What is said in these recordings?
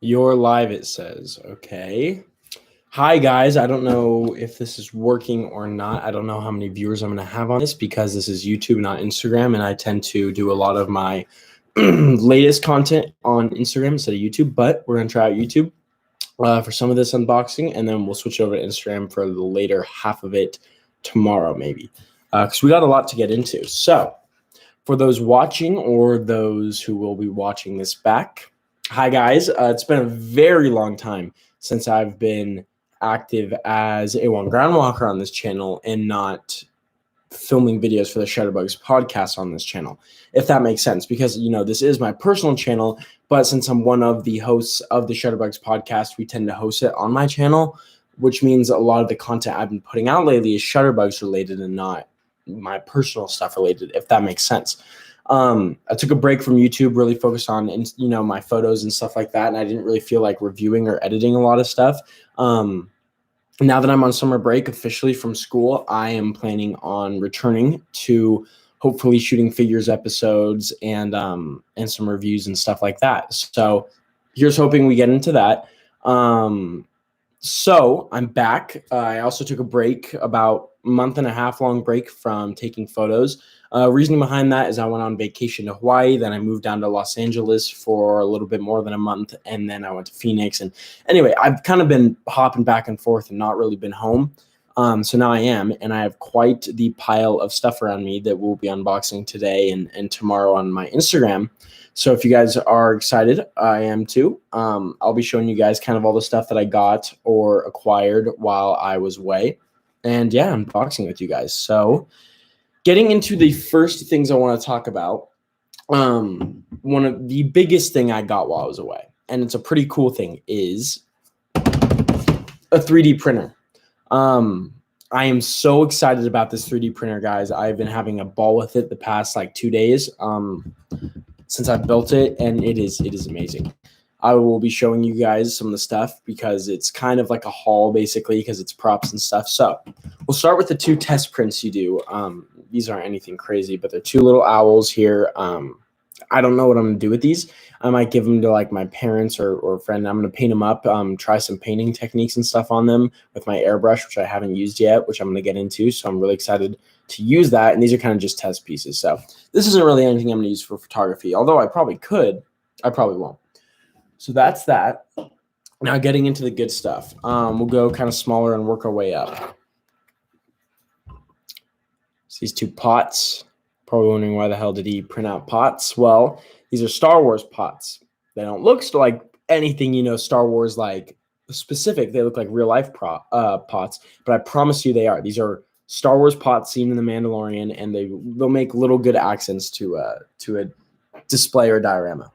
You're live, it says. Okay. Hi, guys. I don't know if this is working or not. I don't know how many viewers I'm going to have on this because this is YouTube, not Instagram. And I tend to do a lot of my latest content on Instagram instead of YouTube. But we're going to try out YouTube for some of this unboxing. And then we'll switch over to Instagram for the later half of it tomorrow, maybe. Because we got a lot to get into. So for those watching or those who will be watching this back, hi, guys. It's been a very long time since I've been active as a one ground walker on this channel and not filming videos for the Shutterbugs podcast on this channel, if that makes sense, because, you know, this is my personal channel, but since I'm one of the hosts of the Shutterbugs podcast, we tend to host it on my channel, which means a lot of the content I've been putting out lately is Shutterbugs related and not my personal stuff related, if that makes sense. I took a break from YouTube, really focused on, you know, my photos and stuff like that. And I didn't really feel like reviewing or editing a lot of stuff. Now that I'm on summer break officially from school, I am planning on returning to hopefully shooting figures episodes and some reviews and stuff like that. So here's hoping we get into that. So I'm back. I also took a break, about a month and a half long break from taking photos. Reasoning behind that is I went on vacation to Hawaii, then I moved down to Los Angeles for a little bit more than a month, and then I went to Phoenix. And anyway, I've kind of been hopping back and forth and not really been home. So now I am, and I have quite the pile of stuff around me that we'll be unboxing today and tomorrow on my Instagram. So if you guys are excited, I am too. I'll be showing you guys kind of all the stuff that I got or acquired while I was away. And yeah, unboxing with you guys. So getting into the first things I want to talk about, one of the biggest thing I got while I was away, and it's a pretty cool thing, is a 3D printer. I am so excited about this 3D printer, guys. I've been having a ball with it the past like 2 days since I built it, and it is amazing. I will be showing you guys some of the stuff because it's kind of like a haul basically because it's props and stuff. So we'll start with the two test prints you do. These aren't anything crazy, but they're two little owls here. I don't know what I'm going to do with these. I might give them to like my parents or a friend. I'm going to paint them up, try some painting techniques and stuff on them with my airbrush, which I haven't used yet, which I'm going to get into. So I'm really excited to use that. And these are kind of just test pieces. So this isn't really anything I'm going to use for photography, although I probably could. I probably won't. So that's that. Now getting into the good stuff. We'll go kind of smaller and work our way up. So these two pots. Probably wondering why the hell did he print out pots? Well, these are Star Wars pots. They don't look like anything, you know, Star Wars like specific. They look like real life pots, but I promise you they are. These are Star Wars pots seen in The Mandalorian, and they'll make little good accents to a display or diorama.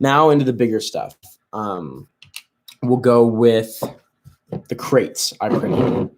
Now into the bigger stuff. We'll go with the crates I printed.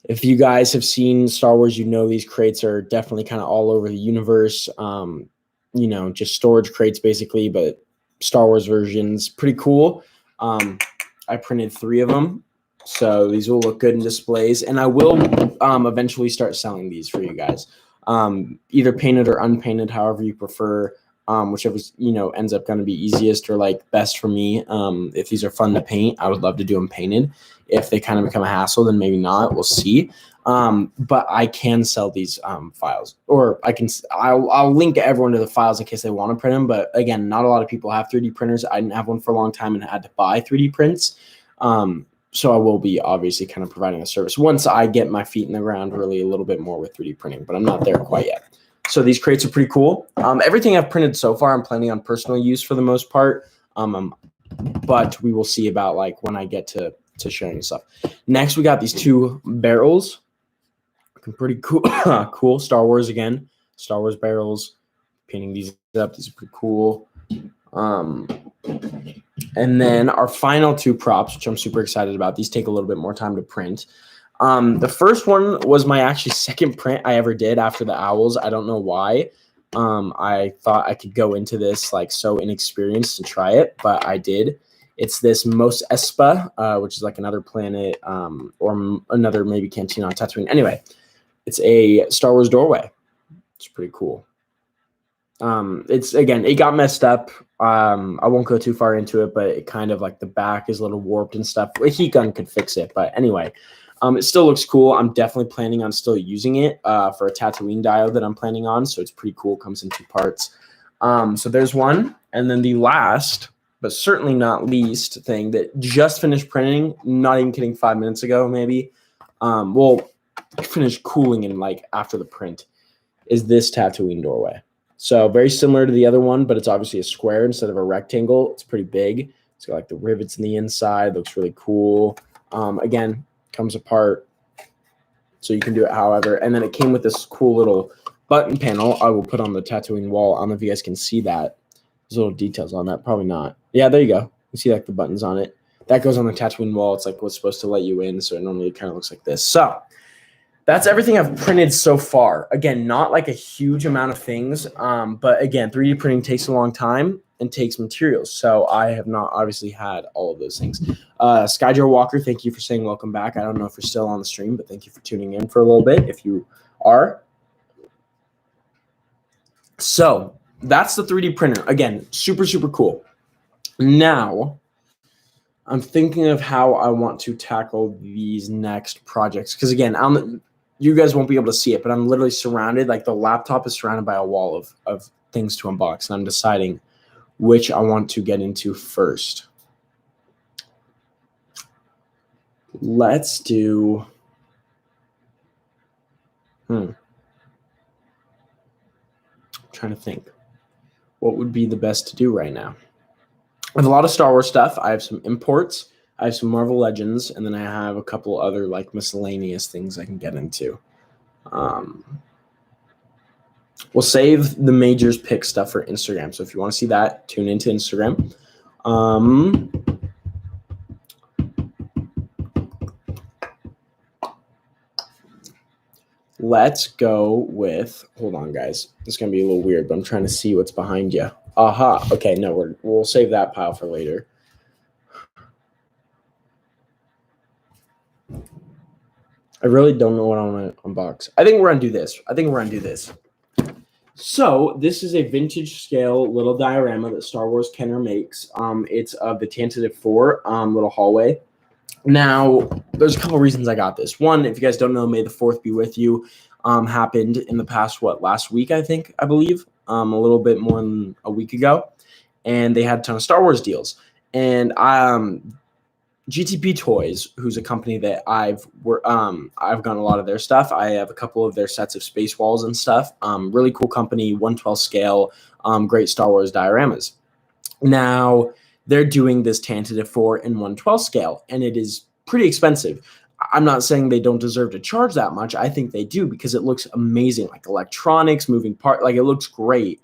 If you guys have seen Star Wars, you know these crates are definitely kind of all over the universe. You know, just storage crates basically, but Star Wars versions. Pretty cool. I printed 3 of them. So these will look good in displays. And I will eventually start selling these for you guys. Either painted or unpainted, however you prefer. Whichever, you know, ends up going to be easiest or like best for me. If these are fun to paint, I would love to do them painted. If they kind of become a hassle, then maybe not. We'll see. But I can sell these files, or I'll link everyone to the files in case they want to print them. But again, not a lot of people have 3D printers. I didn't have one for a long time and had to buy 3D prints. So I will be obviously kind of providing a service once I get my feet in the ground really a little bit more with 3D printing, but I'm not there quite yet. So these crates are pretty cool. Everything I've printed so far, I'm planning on personal use for the most part. But we will see about like when I get to sharing stuff. Next, we got these 2 barrels. Looking pretty cool. Cool. Star Wars again. Star Wars barrels. Painting these up. These are pretty cool. And then our final 2 props, which I'm super excited about. These take a little bit more time to print. The first one was my actually second print I ever did after the owls. I don't know why. I thought I could go into this like so inexperienced and try it, but I did. It's this Mos Espa, which is like another planet or another maybe cantina on Tatooine. Anyway, it's a Star Wars doorway. It's pretty cool. It's again, it got messed up. I won't go too far into it, but it kind of like the back is a little warped and stuff. A heat gun could fix it, but anyway, it still looks cool. I'm definitely planning on still using it for a Tatooine diode that I'm planning on. So it's pretty cool. Comes in 2 parts. So there's one, and then the last, but certainly not least thing that just finished printing. Not even kidding, 5 minutes ago, maybe. Well, finished cooling in like after the print. Is this Tatooine doorway. So very similar to the other one, but it's obviously a square instead of a rectangle. It's pretty big. It's got like the rivets in the inside. Looks really cool. Again, comes apart, so you can do it however. And then it came with this cool little button panel. I will put on the Tatooine wall. I don't know if you guys can see that. There's little details on that. Probably not. Yeah, there you go. You see like the buttons on it. That goes on the Tatooine wall. It's like what's supposed to let you in. So it normally kind of looks like this. So that's everything I've printed so far. Again, not like a huge amount of things, but again, 3D printing takes a long time and takes materials. So I have not obviously had all of those things. Skyjo Walker, thank you for saying welcome back. I don't know if you're still on the stream, but thank you for tuning in for a little bit if you are. So that's the 3D printer. Again, super, super cool. Now, I'm thinking of how I want to tackle these next projects. Because again, you guys won't be able to see it, but I'm literally surrounded, like the laptop is surrounded by a wall of things to unbox. And I'm deciding which I want to get into first. Let's do, I'm trying to think. What would be the best to do right now? I have a lot of Star Wars stuff. I have some imports. I have some Marvel Legends, and then I have a couple other like miscellaneous things I can get into. We'll save the majors pick stuff for Instagram. So if you want to see that, tune into Instagram. Let's go with, hold on guys. This is going to be a little weird, but I'm trying to see what's behind you. Aha. Okay, no, we'll save that pile for later. I really don't know what I want to unbox. I think we're going to do this. So this is a vintage scale little diorama that Star Wars Kenner makes. It's of the Tantive 4 little hallway. Now, there's a couple reasons I got this. One, if you guys don't know, May the 4th be with you. Happened in the past, last week, I believe. A little bit more than a week ago. And they had a ton of Star Wars deals. And GTP Toys, who's a company that I've gotten a lot of their stuff. I have a couple of their sets of Space Walls and stuff. Really cool company, 1/12 scale, great Star Wars dioramas. Now, they're doing this Tantive 4 in 1/12 scale, and it is pretty expensive. I'm not saying they don't deserve to charge that much. I think they do because it looks amazing, like electronics, moving part, like it looks great.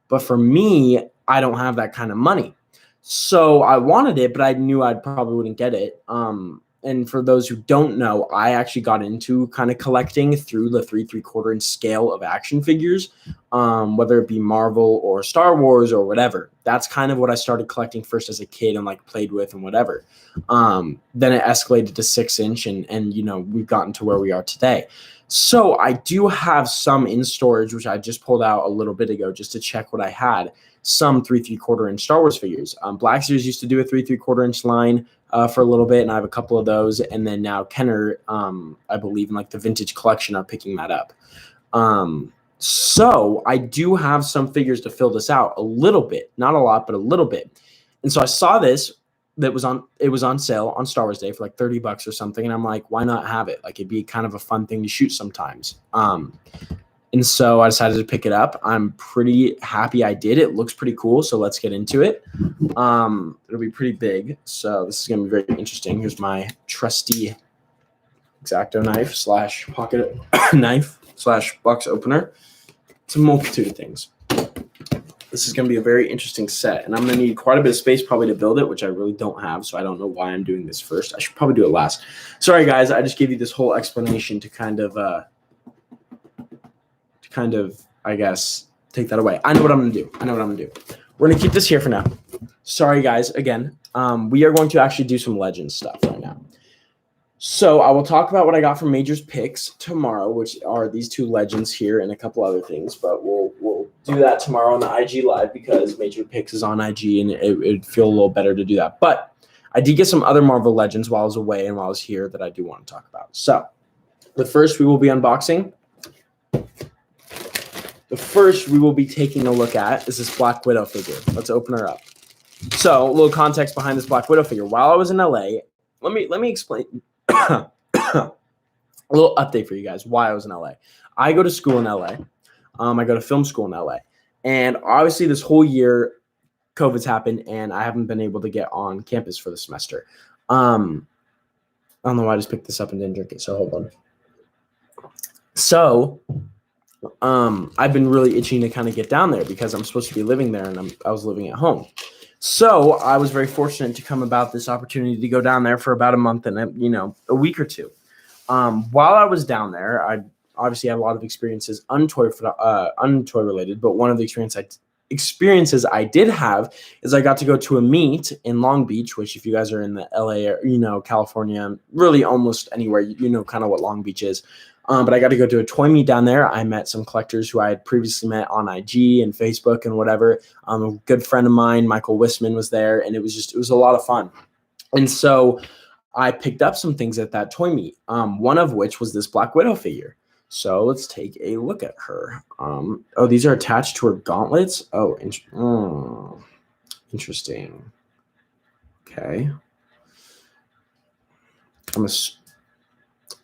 But for me, I don't have that kind of money. So I wanted it, but I knew I probably wouldn't get it. And for those who don't know, I actually got into kind of collecting through the 3 3/4 inch scale of action figures, whether it be Marvel or Star Wars or whatever. That's kind of what I started collecting first as a kid and like played with and whatever. Then it escalated to 6-inch and you know, we've gotten to where we are today. So I do have some in storage, which I just pulled out a little bit ago just to check what I had. Some 3 3/4 inch Star Wars figures. Black Series used to do a 3 3/4 inch line for a little bit, and I have a couple of those. And then now Kenner, I believe in like the vintage collection, are picking that up. So I do have some figures to fill this out a little bit, not a lot, but a little bit. And so I saw this it was on sale on Star Wars Day for like $30 or something, and I'm like, why not have it? Like it'd be kind of a fun thing to shoot sometimes. And so I decided to pick it up. I'm pretty happy I did. It looks pretty cool, so let's get into it. It'll be pretty big, so this is going to be very interesting. Here's my trusty X-Acto knife / pocket knife / box opener. It's a multitude of things. This is going to be a very interesting set, and I'm going to need quite a bit of space probably to build it, which I really don't have, so I don't know why I'm doing this first. I should probably do it last. Sorry, guys. I just gave you this whole explanation to kind of, I guess, take that away. I know what I'm going to do. We're going to keep this here for now. Sorry, guys. Again, we are going to actually do some Legends stuff right now. So I will talk about what I got from Major's picks tomorrow, which are these two legends here and a couple other things. But we'll do that tomorrow on the IG live because Major Picks is on IG, and it'd feel a little better to do that. But I did get some other Marvel Legends while I was away and while I was here that I do want to talk about. So the first we will be unboxing. The first we will be taking a look at is this Black Widow figure. Let's open her up. So a little context behind this Black Widow figure. While I was in LA, let me explain. A little update for you guys why I was in LA. I go to school in LA. I go to film school in LA. And obviously this whole year COVID's happened and I haven't been able to get on campus for the semester. I don't know why I just picked this up and didn't drink it, so hold on. So I've been really itching to kind of get down there because I'm supposed to be living there and I was living at home. So I was very fortunate to come about this opportunity to go down there for about a month and a week or two. While I was down there, I obviously had a lot of experiences untoy related, but one of the experiences I did have is I got to go to a meet in Long Beach, which if you guys are in the LA or, California, really almost anywhere, kind of what Long Beach is. But I got to go to a toy meet down there. I met some collectors who I had previously met on IG and Facebook and whatever. A good friend of mine, Michael Wissman, was there, and it was a lot of fun. And so I picked up some things at that toy meet, one of which was this Black Widow figure. So let's take a look at her. These are attached to her gauntlets. Interesting. Okay.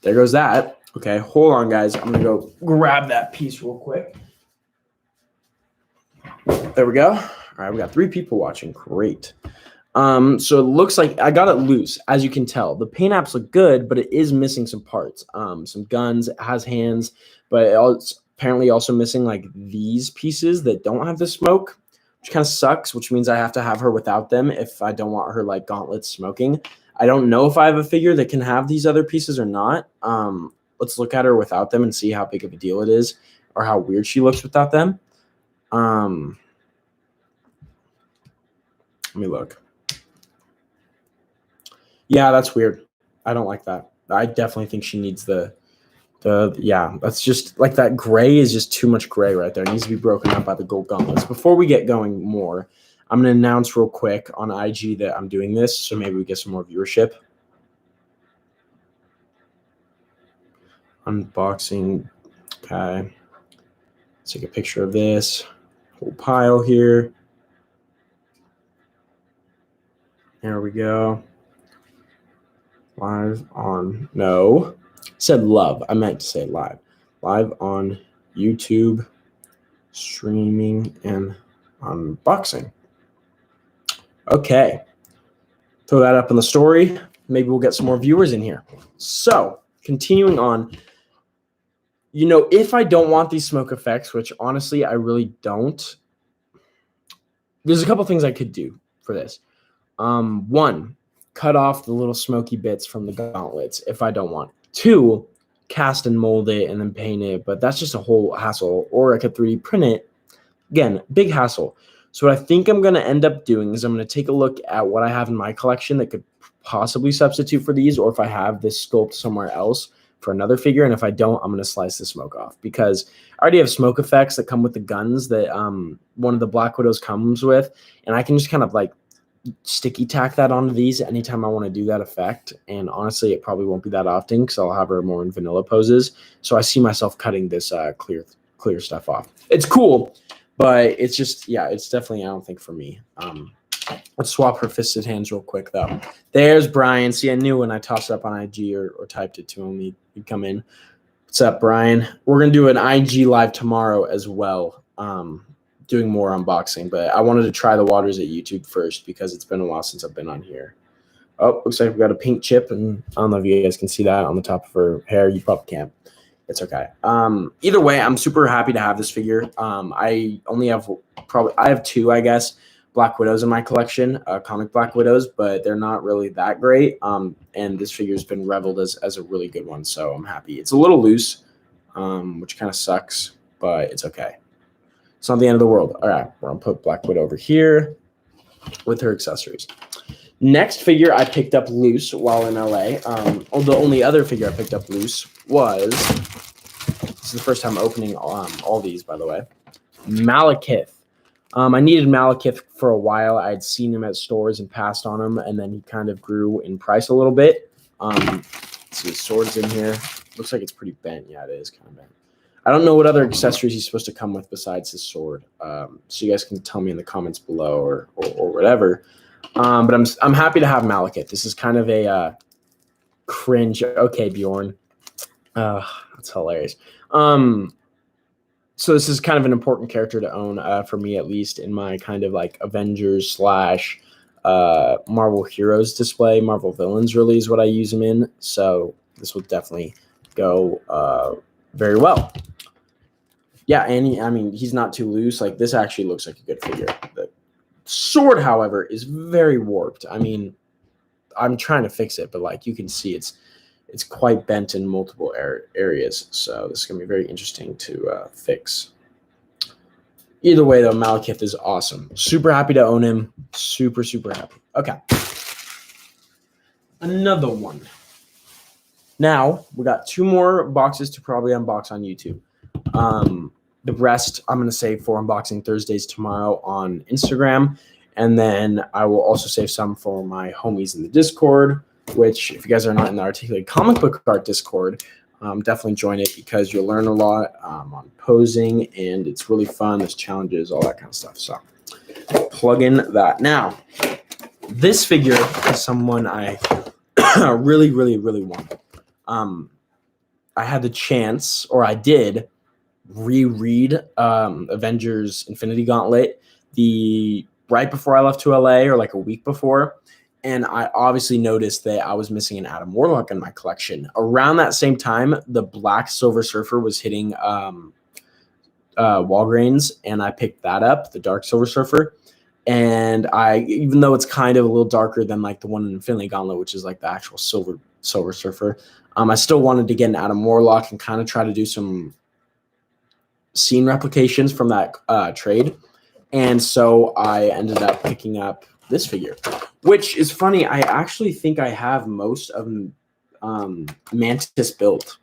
There goes that. Okay, hold on, guys. I'm going to go grab that piece real quick. There we go. All right, we got 3 people watching. Great. So it looks like I got it loose, as you can tell. The paint apps look good, but it is missing some parts. Some guns. It has hands, but it's apparently also missing like these pieces that don't have the smoke, which kind of sucks, which means I have to have her without them if I don't want her like gauntlets smoking. I don't know if I have a figure that can have these other pieces or not. Let's look at her without them and see how big of a deal it is or how weird she looks without them. Let me look. Yeah, that's weird. I don't like that. I definitely think she needs that's just like that gray is just too much gray right there. It needs to be broken up by the gold gauntlets. Before we get going more, I'm going to announce real quick on IG that I'm doing this, so maybe we get some more viewership. Unboxing. Okay. Let's take a picture of this whole pile here. There we go. Live on, no, said love. I meant to say live. Live on YouTube, streaming and unboxing. Okay. Throw that up in the story. Maybe we'll get some more viewers in here. So continuing on, if I don't want these smoke effects, which honestly I really don't, there's a couple things I could do for this. One, cut off the little smoky bits from the gauntlets if I don't want. 2, cast and mold it and then paint it, but that's just a whole hassle. Or I could 3D print it. Again, big hassle. So what I think I'm going to end up doing is I'm going to take a look at what I have in my collection that could possibly substitute for these, or if I have this sculpt somewhere else for another figure, and if I don't, I'm going to slice the smoke off because I already have smoke effects that come with the guns that one of the Black Widows comes with, and I can just kind of like sticky tack that onto these anytime I want to do that effect. And honestly, it probably won't be that often because I'll have her more in vanilla poses. So I see myself cutting this clear stuff off. It's cool, but it's just, it's definitely, I don't think for me. Let's swap her fisted hands real quick though. There's Brian. See, I knew when I tossed it up on IG or typed it to him, he'd come in. What's up, Brian? We're going to do an IG live tomorrow as well. Doing more unboxing, but I wanted to try the waters at YouTube first because it's been a while since I've been on here. Oh, looks like we got a pink chip, and I don't know if you guys can see that on the top of her hair. You probably can't. It's okay. Either way, I'm super happy to have this figure. I only have I have 2, I guess, Black Widows in my collection, comic Black Widows, but they're not really that great. And this figure's been reveled as a really good one, so I'm happy. It's a little loose, which kind of sucks, but it's okay. It's not the end of the world. All right, we're going to put Black Widow over here with her accessories. Next figure I picked up loose while in LA. The only other figure I picked up loose was, this is the first time opening all these, by the way, Malachite. I needed Malachite for a while. I'd seen him at stores and passed on him, and then he kind of grew in price a little bit. See, his sword's in here. Looks like it's pretty bent. Yeah, it is kind of bent. I don't know what other accessories he's supposed to come with besides his sword. So you guys can tell me in the comments below or whatever. But I'm happy to have Malachite. This is kind of a cringe. Okay, Bjorn. That's hilarious. So this is kind of an important character to own for me, at least in my kind of like Avengers / Marvel Heroes display. Marvel Villains really is what I use him in. So this will definitely go very well. Yeah, and he's not too loose. Like, this actually looks like a good figure. The sword, however, is very warped. I mean, I'm trying to fix it, but like you can see, it's quite bent in multiple areas. So this is going to be very interesting to fix. Either way, though, Malachite is awesome. Super happy to own him. Super, super happy. Okay. Another one. Now, we got 2 more boxes to probably unbox on YouTube. The rest, I'm going to save for unboxing Thursdays tomorrow on Instagram. And then I will also save some for my homies in the Discord, which, if you guys are not in the Articulated Comic Book Art Discord, definitely join it because you'll learn a lot on posing, and it's really fun. There's challenges, all that kind of stuff. So plug in that. Now, this figure is someone I really, really, really want. I had the chance, or I did, reread Avengers Infinity Gauntlet right before I left to LA, or like a week before. And I obviously noticed that I was missing an Adam Warlock in my collection. Around that same time, the Black Silver Surfer was hitting Walgreens, and I picked that up, the Dark Silver Surfer. And even though it's kind of a little darker than like the one in Infinity Gauntlet, which is like the actual Silver Surfer, I still wanted to get an Adam Warlock and kind of try to do some scene replications from that trade. And so I ended up picking up this figure, which is funny. I actually think I have most of Mantis built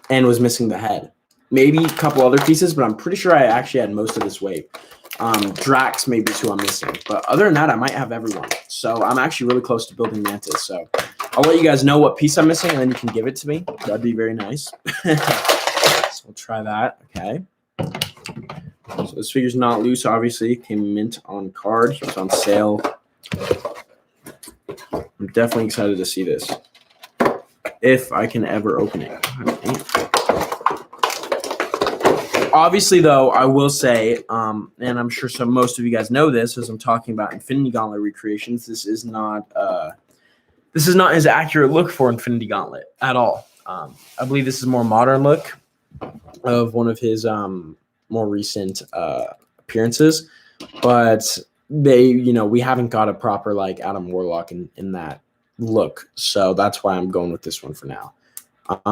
and was missing the head. Maybe a couple other pieces, but I'm pretty sure I actually had most of this wave. Drax maybe is who I'm missing. But other than that, I might have everyone. So I'm actually really close to building Mantis. So I'll let you guys know what piece I'm missing, and then you can give it to me. That'd be very nice. So we'll try that. Okay. So this figure's not loose, obviously. Came mint on card. He was on sale. I'm definitely excited to see this. If I can ever open it. Obviously, though, I will say, and I'm sure most of you guys know this, as I'm talking about Infinity Gauntlet recreations, this is not his accurate look for Infinity Gauntlet at all. I believe this is a more modern look of one of his more recent appearances, but we haven't got a proper like Adam Warlock in that look, so that's why I'm going with this one for now.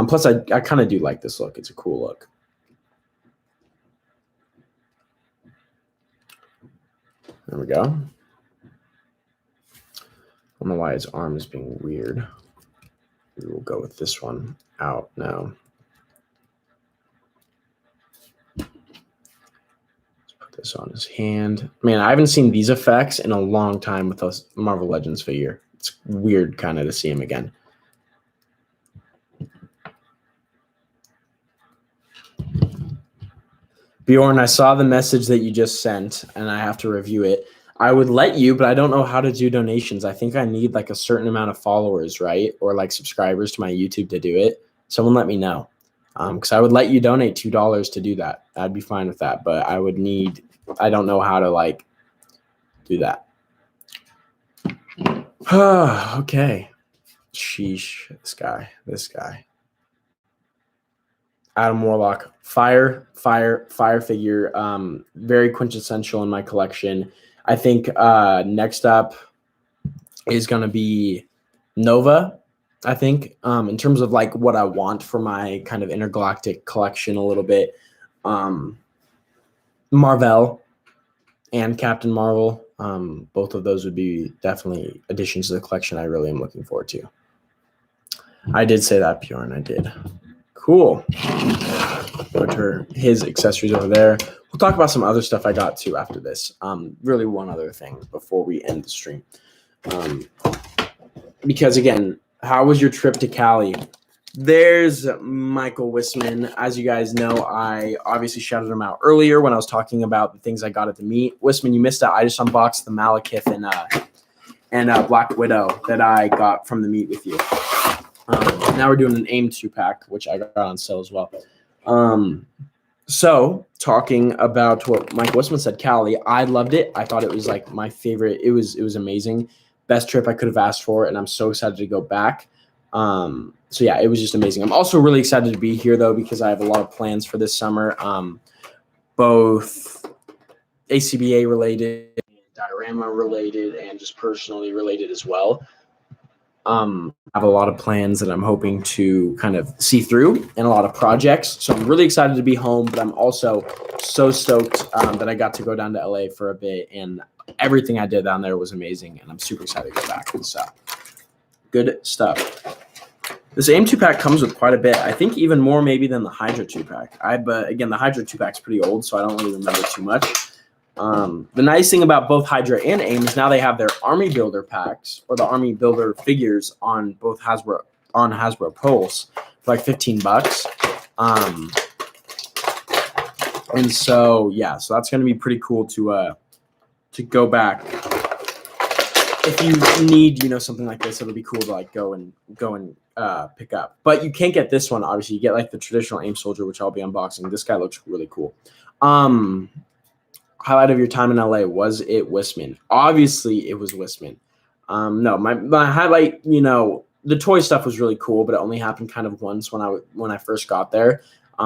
Plus, I kind of do like this look. It's a cool look. There we go. I don't know why his arm is being weird. We will go with this one out now. This on his hand. Man, I haven't seen these effects in a long time with a Marvel Legends figure. It's weird kind of to see him again. Bjorn, I saw the message that you just sent, and I have to review it. I would let you, but I don't know how to do donations. I think I need like a certain amount of followers, right? Or like subscribers to my YouTube to do it. Someone let me know. Because I would let you donate $2 to do that. I'd be fine with that. But I don't know how to like do that. Okay. Sheesh. This guy. Adam Warlock. Fire figure. Very quintessential in my collection. I think next up is going to be Nova. I think in terms of like what I want for my kind of intergalactic collection a little bit. Marvel and Captain Marvel. Both of those would be definitely additions to the collection I really am looking forward to. I did say that, Bjorn. I did. Cool. Put his accessories over there. We'll talk about some other stuff I got too after this. Really one other thing before we end the stream. Because again, how was your trip to Cali? There's Michael Wissman. As you guys know, I obviously shouted him out earlier when I was talking about the things I got at the meet. Wissman, you missed out. I just unboxed the Malachite and Black Widow that I got from the meet with you. Now we're doing an AIM 2-pack, which I got on sale as well. So talking about what Mike Wissman said, Cali, I loved it. I thought it was like my favorite. It was amazing. Best trip I could have asked for, and I'm so excited to go back. So yeah, it was just amazing. I'm also really excited to be here though, because I have a lot of plans for this summer, both ACBA related, diorama related, and just personally related as well. I have a lot of plans that I'm hoping to kind of see through and a lot of projects. So I'm really excited to be home, but I'm also so stoked that I got to go down to LA for a bit, and everything I did down there was amazing, and I'm super excited to go back. So good stuff. This AIM 2-pack comes with quite a bit. I think even more maybe than the Hydra 2-pack. But again, the Hydra 2-pack's pretty old, so I don't really remember too much. The nice thing about both Hydra and AIM is now they have their Army Builder packs or the Army Builder figures on both Hasbro Pulse for like $15. And so yeah, so that's going to be pretty cool to go back. If you need, something like this, it'll be cool to like go and pick up. But you can't get this one. Obviously, you get like the traditional AIM Soldier, which I'll be unboxing. This guy looks really cool. Highlight of your time in LA, was it Wissman? Obviously, it was Wissman. No, my highlight, the toy stuff was really cool, but it only happened kind of once when I first got there.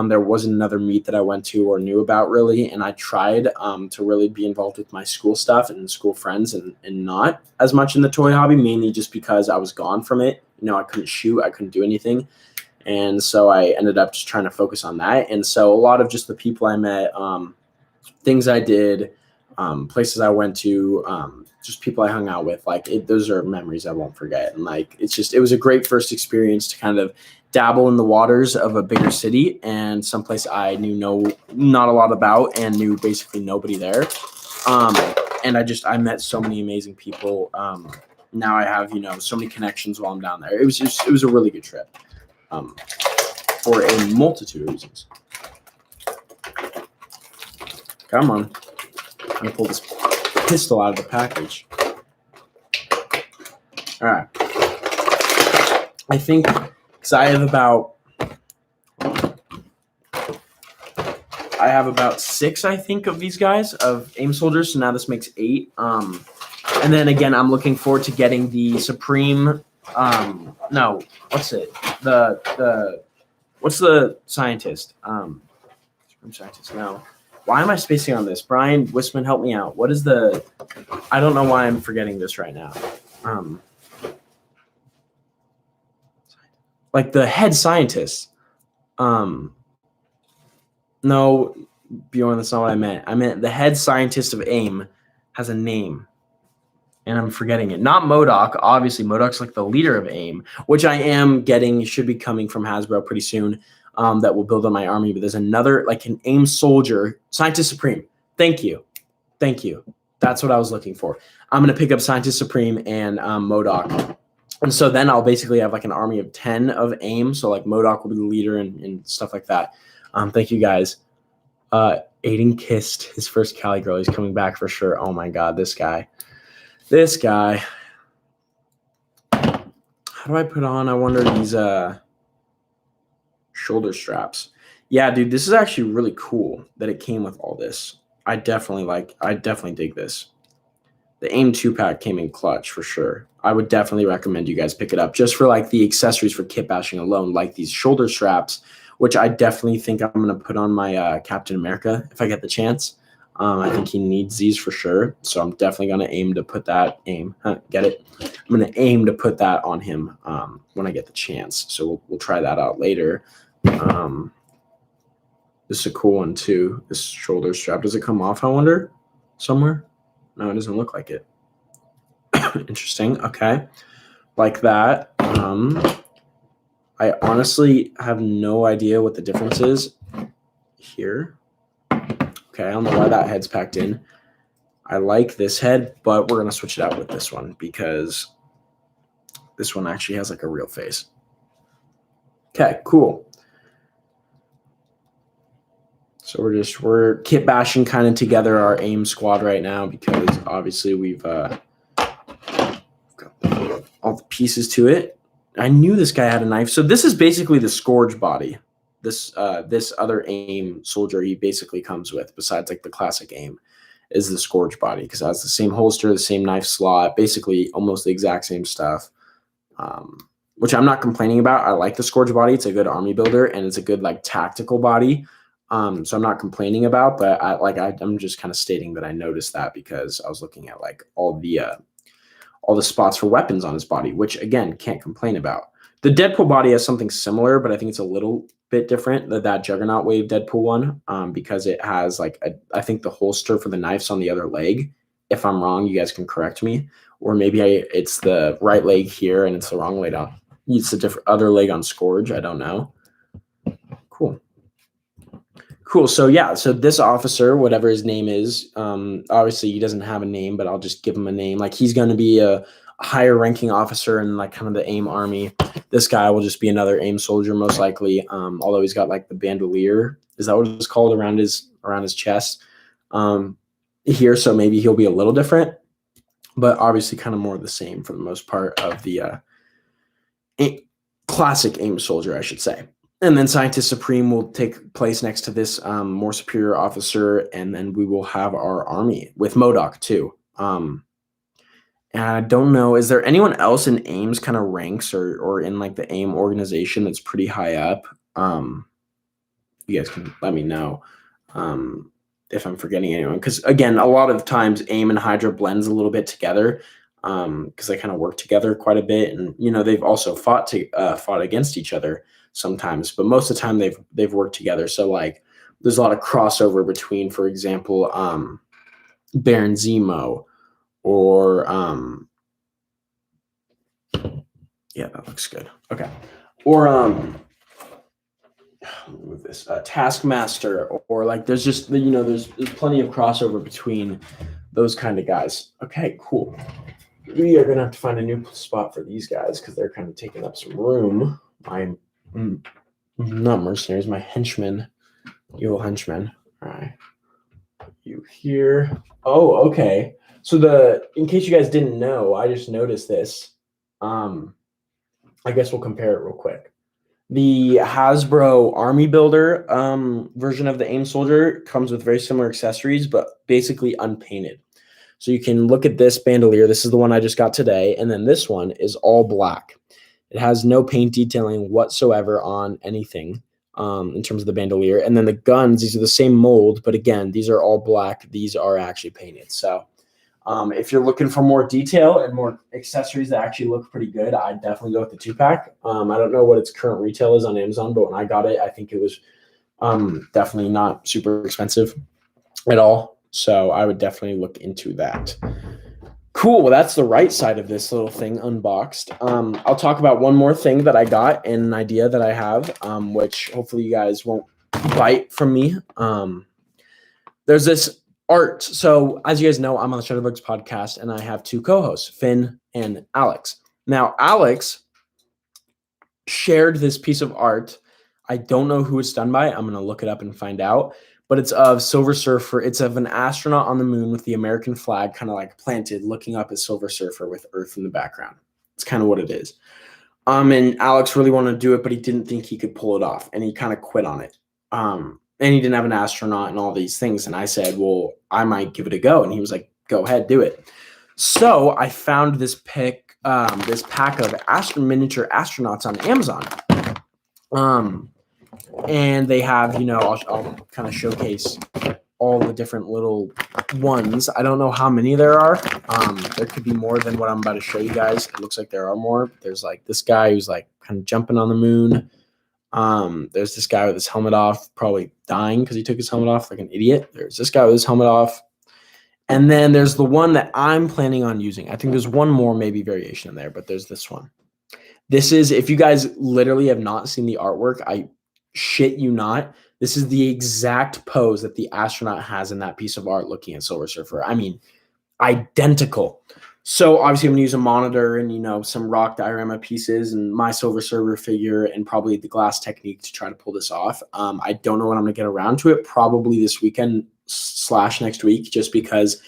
There wasn't another meet that I went to or knew about really, and I tried to really be involved with my school stuff and school friends and not as much in the toy hobby, mainly just because I was gone from it. I couldn't shoot, I couldn't do anything. And so I ended up just trying to focus on that. And so a lot of just the people I met, things I did, places I went to, just people I hung out with, those are memories I won't forget. And it was a great first experience to kind of dabble in the waters of a bigger city and someplace I knew not a lot about and knew basically nobody there. And I met so many amazing people. Now I have, so many connections while I'm down there. It was a really good trip, for a multitude of reasons. Come on. I'm going to pull this pistol out of the package. All right. I think, because I have about 6, I think, of these guys, of AIM Soldiers, so now this makes 8. And then, again, I'm looking forward to getting the Supreme, what's it? What's the scientist? Supreme Scientist, no. Why am I spacing on this? Brian Wissman, help me out. What is I don't know why I'm forgetting this right now. Like the head scientist. No, Bjorn, that's not what I meant. I meant the head scientist of AIM has a name, and I'm forgetting it. Not MODOK. Obviously, MODOK's like the leader of AIM, which I am getting, should be coming from Hasbro pretty soon. That will build on my army, but there's another, like an AIM Soldier, Scientist Supreme. Thank you. That's what I was looking for. I'm going to pick up Scientist Supreme and MODOK. And so then I'll basically have like an army of 10 of AIM. So like MODOK will be the leader and stuff like that. Thank you guys. Aiden kissed his first Cali girl. He's coming back for sure. Oh my God, this guy. How do I put on, I wonder, these shoulder straps? Yeah, dude, this is actually really cool that it came with all this. I definitely dig this. The AIM 2-pack came in clutch for sure. I would definitely recommend you guys pick it up just for like the accessories for kit bashing alone, like these shoulder straps, which I definitely think I'm going to put on my Captain America if I get the chance. I think he needs these for sure. So I'm definitely going to aim to put that get it? I'm going to aim to put that on him when I get the chance. So we'll try that out later. This is a cool one too. This shoulder strap. Does it come off, I wonder? Somewhere? No, it doesn't look like it. Interesting. Okay. Like that. I honestly have no idea what the difference is here. Okay, I don't know why that head's packed in. I like this head, but we're going to switch it out with this one because this one actually has like a real face. Okay, cool. So we're kit bashing kind of together our AIM squad right now because obviously we've got all the pieces to it. I knew this guy had a knife. So this is basically the Scourge body. This other AIM soldier he basically comes with, besides like the classic AIM, is the Scourge body because it has the same holster, the same knife slot, basically almost the exact same stuff. Which I'm not complaining about. I like the Scourge body. It's a good army builder and it's a good like tactical body. So I'm not complaining about, but I'm just kind of stating that I noticed that because I was looking at like all the spots for weapons on his body, which again, can't complain about. The Deadpool body has something similar, but I think it's a little bit different than that Juggernaut Wave Deadpool one, because it has like I think the holster for the knife's on the other leg. If I'm wrong, you guys can correct me, or maybe it's the right leg here and it's the wrong leg on. It's the different other leg on Scourge. I don't know. Cool. So yeah, so this officer, whatever his name is, obviously he doesn't have a name, but I'll just give him a name. Like he's going to be a higher ranking officer in like kind of the AIM army. This guy will just be another AIM soldier most likely. Although he's got like the bandolier, is that what it's called, around his chest here. So maybe he'll be a little different, but obviously kind of more the same for the most part of the classic AIM soldier, I should say. And then Scientist Supreme will take place next to this more superior officer, and then we will have our army with MODOK too. And I don't know, is there anyone else in AIM's kind of ranks or in like the AIM organization that's pretty high up? You guys can let me know if I'm forgetting anyone. Because again, a lot of times AIM and Hydra blends a little bit together because they kind of work together quite a bit. And, you know, they've also fought against each other sometimes, but most of the time they've worked together. So like there's a lot of crossover between, for example, Baron Zemo or yeah, that looks good. Okay. Or move this Taskmaster, or like there's just, you know, there's plenty of crossover between those kind of guys. Okay, cool. We are gonna have to find a new spot for these guys because they're kind of taking up some room. I'm not mercenaries, my henchmen, evil henchmen. All right, you here? Oh, okay. So in case you guys didn't know, I just noticed this. I guess we'll compare it real quick. The Hasbro Army Builder version of the AIM Soldier comes with very similar accessories, but basically unpainted. So you can look at this bandolier. This is the one I just got today, and then this one is all black. It has no paint detailing whatsoever on anything in terms of the bandolier. And then the guns, these are the same mold, but again, these are all black. These are actually painted. So if you're looking for more detail and more accessories that actually look pretty good, I'd definitely go with the 2-pack. I don't know what its current retail is on Amazon, but when I got it, I think it was definitely not super expensive at all. So I would definitely look into that. Cool. Well, that's the right side of this little thing unboxed. I'll talk about one more thing that I got and an idea that I have, which hopefully you guys won't bite from me. There's this art. So as you guys know, I'm on the Shutterbugs podcast and I have 2 co-hosts, Finn and Alex. Now, Alex shared this piece of art. I don't know who it's done by. I'm going to look it up and find out. But it's of Silver Surfer. It's of an astronaut on the moon with the American flag kind of like planted, looking up at Silver Surfer with Earth in the background. It's kind of what it is. And Alex really wanted to do it, but he didn't think he could pull it off, and he kind of quit on it. And he didn't have an astronaut and all these things. And I said, well, I might give it a go. And he was like, go ahead, do it. So I found this pack of miniature astronauts on Amazon. And they have, you know, I'll kind of showcase all the different little ones. I don't know how many there are. There could be more than what I'm about to show you guys. It looks like there are more. There's like this guy who's like kind of jumping on the moon. There's this guy with his helmet off, probably dying because he took his helmet off like an idiot. There's this guy with his helmet off. And then there's the one that I'm planning on using. I think there's one more maybe variation in there, but there's this one. This is, if you guys literally have not seen the artwork, I shit you not. This is the exact pose that the astronaut has in that piece of art looking at Silver Surfer. I mean, identical. So obviously I'm going to use a monitor and, you know, some rock diorama pieces and my Silver Surfer figure and probably the glass technique to try to pull this off. I don't know when I'm going to get around to it, probably this weekend / next week, just because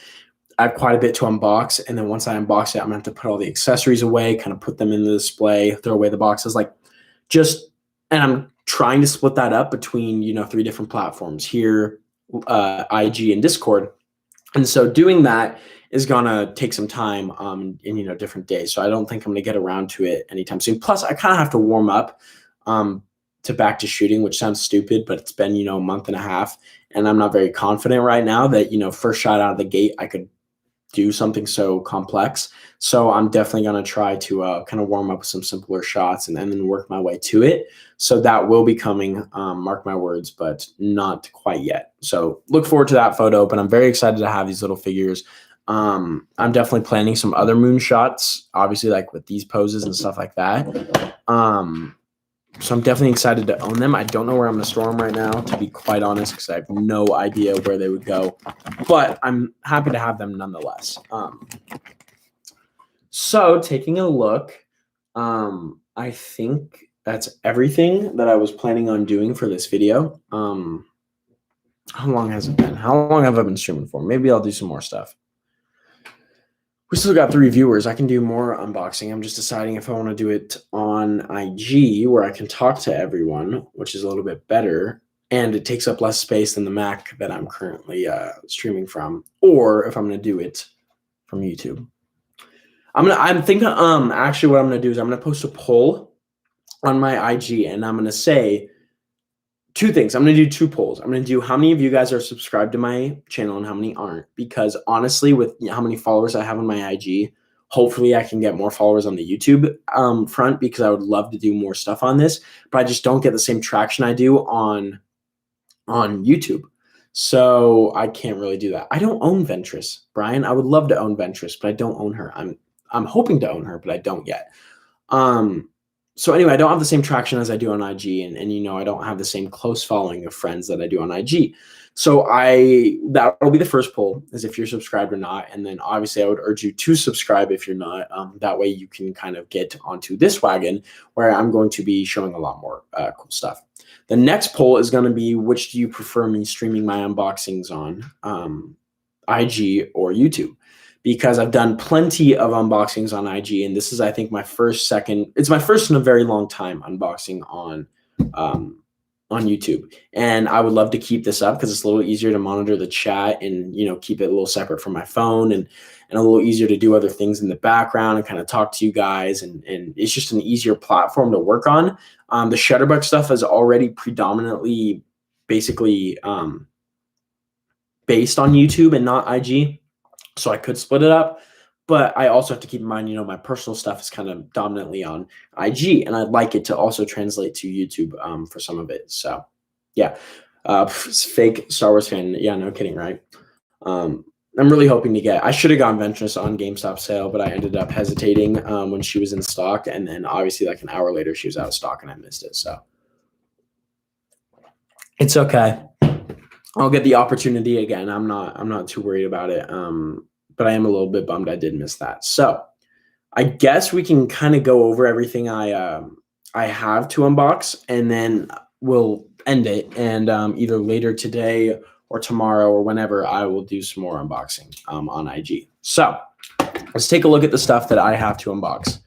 I have quite a bit to unbox. And then once I unbox it, I'm going to have to put all the accessories away, kind of put them in the display, throw away the boxes, and I'm trying to split that up between, you know, 3 different platforms here, IG and Discord. And so doing that is gonna take some time in, you know, different days. So I don't think I'm gonna get around to it anytime soon. Plus, I kind of have to warm up to back to shooting, which sounds stupid, but it's been, you know, a month and a half, and I'm not very confident right now that, you know, first shot out of the gate I could do something so complex. So I'm definitely gonna try to kind of warm up with some simpler shots and then work my way to it. So that will be coming, mark my words, but not quite yet. So look forward to that photo, but I'm very excited to have these little figures. I'm definitely planning some other moon shots, obviously, like with these poses and stuff like that. So I'm definitely excited to own them. I don't know where I'm going to store them right now, to be quite honest, because I have no idea where they would go. But I'm happy to have them nonetheless. So taking a look, I think that's everything that I was planning on doing for this video. How long has it been? How long have I been streaming for? Maybe I'll do some more stuff. We still got 3 viewers. I can do more unboxing. I'm just deciding if I want to do it on IG, where I can talk to everyone, which is a little bit better, and it takes up less space than the Mac that I'm currently streaming from, or if I'm going to do it from YouTube. I'm thinking actually what I'm going to do is I'm going to post a poll on my IG, and I'm going to say 2 things. I'm going to do 2 polls. I'm going to do how many of you guys are subscribed to my channel and how many aren't, because honestly, with how many followers I have on my IG, hopefully I can get more followers on the YouTube front, because I would love to do more stuff on this, but I just don't get the same traction I do on YouTube. So I can't really do that. I don't own Ventress, Brian. I would love to own Ventress, but I don't own her. I'm hoping to own her, but I don't yet. So anyway, I don't have the same traction as I do on IG, and you know, I don't have the same close following of friends that I do on IG. So that'll be the first poll, is if you're subscribed or not. And then obviously I would urge you to subscribe if you're not. That way you can kind of get onto this wagon where I'm going to be showing a lot more cool stuff. The next poll is going to be, which do you prefer me streaming my unboxings on, IG or YouTube? Because I've done plenty of unboxings on IG, and this is, I think, it's my first in a very long time unboxing on YouTube. And I would love to keep this up because it's a little easier to monitor the chat and, you know, keep it a little separate from my phone, and a little easier to do other things in the background and kind of talk to you guys. And it's just an easier platform to work on. The Shutterbug stuff is already predominantly basically based on YouTube and not IG. So I could split it up, but I also have to keep in mind, you know, my personal stuff is kind of dominantly on IG, and I'd like it to also translate to YouTube for some of it. So yeah, fake Star Wars fan. Yeah, no kidding, right? I'm really hoping to I should have gone Ventress on GameStop sale, but I ended up hesitating when she was in stock. And then obviously like an hour later, she was out of stock and I missed it. So it's okay. I'll get the opportunity again. I'm not too worried about it. But I am a little bit bummed I did miss that. So I guess we can kind of go over everything I have to unbox, and then we'll end it. And either later today or tomorrow or whenever, I will do some more unboxing on IG. So let's take a look at the stuff that I have to unbox.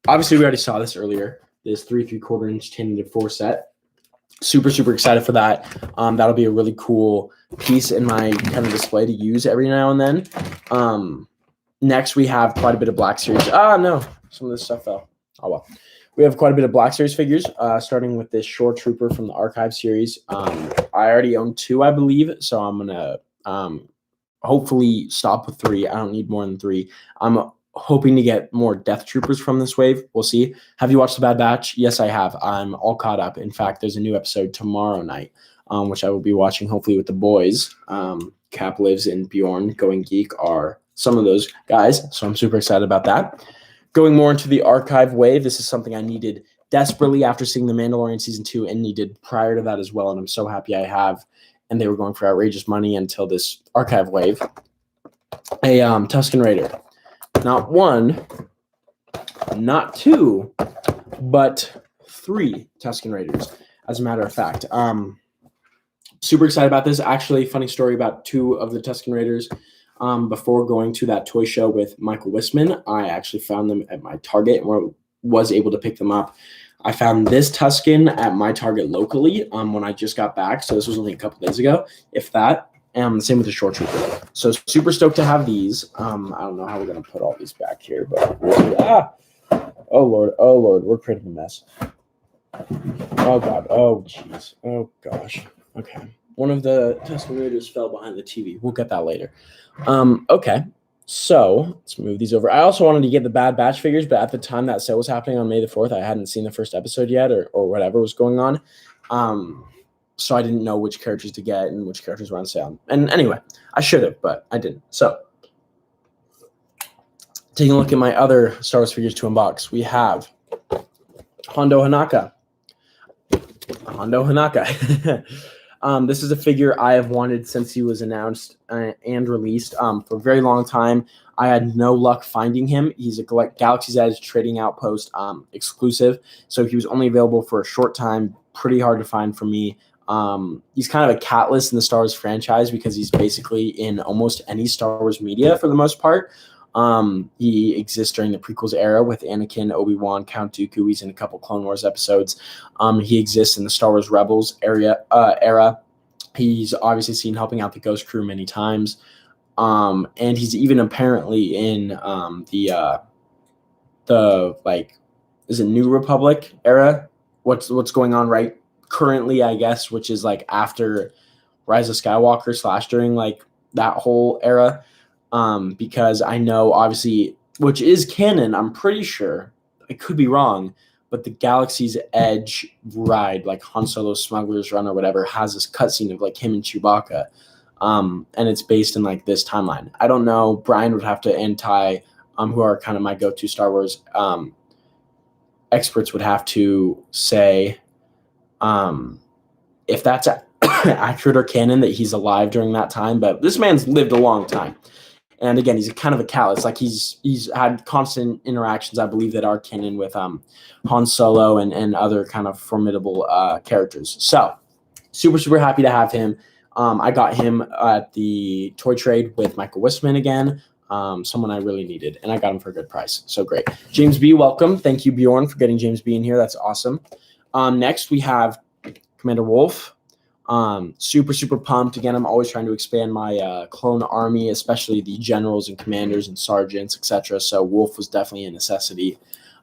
Obviously, we already saw this earlier. This 3 3/4 inch 10-4 set. Super, super excited for that. That'll be a really cool piece in my kind of display to use every now and then. Next, we have quite a bit of Black Series. No, some of this stuff fell. Oh, well. We have quite a bit of Black Series figures, starting with this Shore Trooper from the Archive series. I already own 2, I believe, so I'm going to hopefully stop with 3. I don't need more than 3. I'm hoping to get more Death Troopers from this wave. We'll see. Have you watched The Bad Batch? Yes, I have. I'm all caught up. In fact, there's a new episode tomorrow night, which I will be watching hopefully with the boys. Cap Lives and Bjorn Going Geek are some of those guys. So I'm super excited about that. Going more into the archive wave, this is something I needed desperately after seeing The Mandalorian Season 2 and needed prior to that as well. And I'm so happy I have. And they were going for outrageous money until this archive wave. A Tusken Raider. Not one, not two, but 3 Tusken Raiders, as a matter of fact. Super excited about this. Actually, funny story about 2 of the Tusken Raiders. Before going to that toy show with Michael Wissman, I actually found them at my Target and was able to pick them up. I found this Tusken at my Target locally when I just got back. So this was only a couple days ago, if that. And same with the Short Trooper. So super stoked to have these. I don't know how we're going to put all these back here, but oh Lord, we're creating a mess. Oh God, oh jeez, oh gosh. Okay, one of the Tusken Raiders fell behind the TV. We'll get that later. Okay, so let's move these over. I also wanted to get the Bad Batch figures, but at the time that sale was happening on May the 4th, I hadn't seen the first episode yet or whatever was going on. So I didn't know which characters to get and which characters were on sale. And anyway, I should have, but I didn't. So taking a look at my other Star Wars figures to unbox, we have Hondo Hanaka. This is a figure I have wanted since he was announced and released for a very long time. I had no luck finding him. He's a Galaxy's Edge Trading Outpost exclusive, so he was only available for a short time. Pretty hard to find for me. He's kind of a catalyst in the Star Wars franchise because he's basically in almost any Star Wars media for the most part. He exists during the prequels era with Anakin, Obi-Wan, Count Dooku. He's in a couple Clone Wars episodes. He exists in the Star Wars Rebels era. He's obviously seen helping out the Ghost Crew many times. And he's even apparently in the is it New Republic era? What's going on right currently, I guess, which is like after Rise of Skywalker / during like that whole era. Because I know, obviously, which is canon, I'm pretty sure, I could be wrong, but the Galaxy's Edge ride, like Han Solo's Smuggler's Run or whatever, has this cutscene of like him and Chewbacca, and it's based in like this timeline. I don't know. Brian would have to, and Ty, who are kind of my go-to Star Wars experts, would have to say if that's accurate or canon that he's alive during that time. But this man's lived a long time. And again, he's kind of a catalyst. Like he's had constant interactions, I believe, that are canon with Han Solo and other kind of formidable characters. So super happy to have him. I got him at the toy trade with Michael Wissman again, someone I really needed, and I got him for a good price. So great. James B, welcome. Thank you, Bjorn, for getting James B in here. That's awesome. Next, we have Commander Wolf. Super pumped. Again, I'm always trying to expand my clone army, especially the generals and commanders and sergeants, etc. So Wolf was definitely a necessity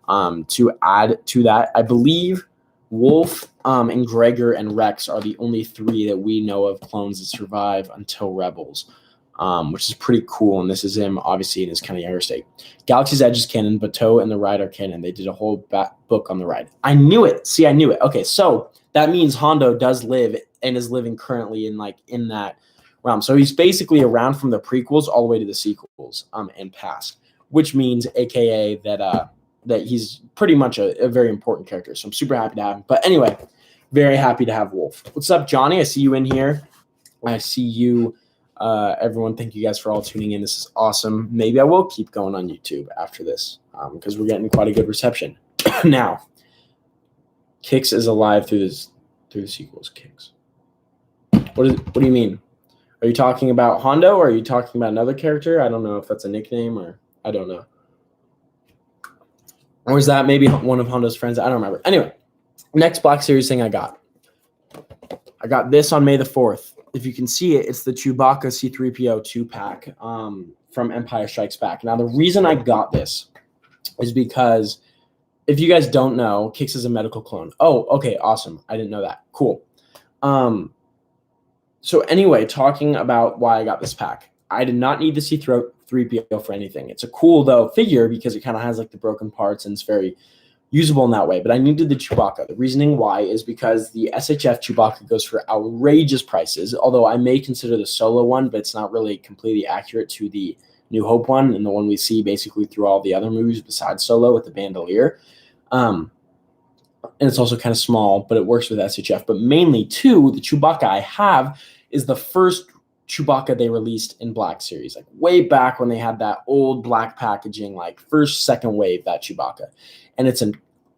to add to that. I believe Wolf and Gregor and Rex are the only 3 that we know of clones that survive until Rebels, which is pretty cool. And this is him, obviously, in his kind of younger state. Galaxy's Edge is canon. Bateau and the Ride are canon. They did a whole book on the Ride. I knew it. See, I knew it. Okay, so that means Hondo does live and is living currently in that realm. So he's basically around from the prequels all the way to the sequels and past, which means AKA that he's pretty much a very important character. So I'm super happy to have him. But anyway, very happy to have Wolf. What's up, Johnny? I see you in here. I see you, everyone. Thank you guys for all tuning in. This is awesome. Maybe I will keep going on YouTube after this because we're getting quite a good reception. Now, Kix is alive through the sequels. Kix. What do you mean? Are you talking about Hondo or are you talking about another character? I don't know if that's a nickname or I don't know. Or is that maybe one of Hondo's friends? I don't remember. Anyway, next Black Series thing I got this on May the 4th. If you can see it, it's the Chewbacca C-3PO 2-pack from Empire Strikes Back. Now, the reason I got this is because if you guys don't know, Kix is a medical clone. Oh, okay, awesome. I didn't know that. Cool. So anyway, talking about why I got this pack. I did not need the C-3PO for anything. It's a cool, though, figure because it kind of has like the broken parts and it's very usable in that way. But I needed the Chewbacca. The reasoning why is because the SHF Chewbacca goes for outrageous prices, although I may consider the Solo one, but it's not really completely accurate to the New Hope one and the one we see basically through all the other movies besides Solo with the bandolier. And it's also kind of small, but it works with SHF. But mainly, too, the Chewbacca I have is the first Chewbacca they released in Black Series, like way back when they had that old black packaging, like first, second wave, that Chewbacca. And it's a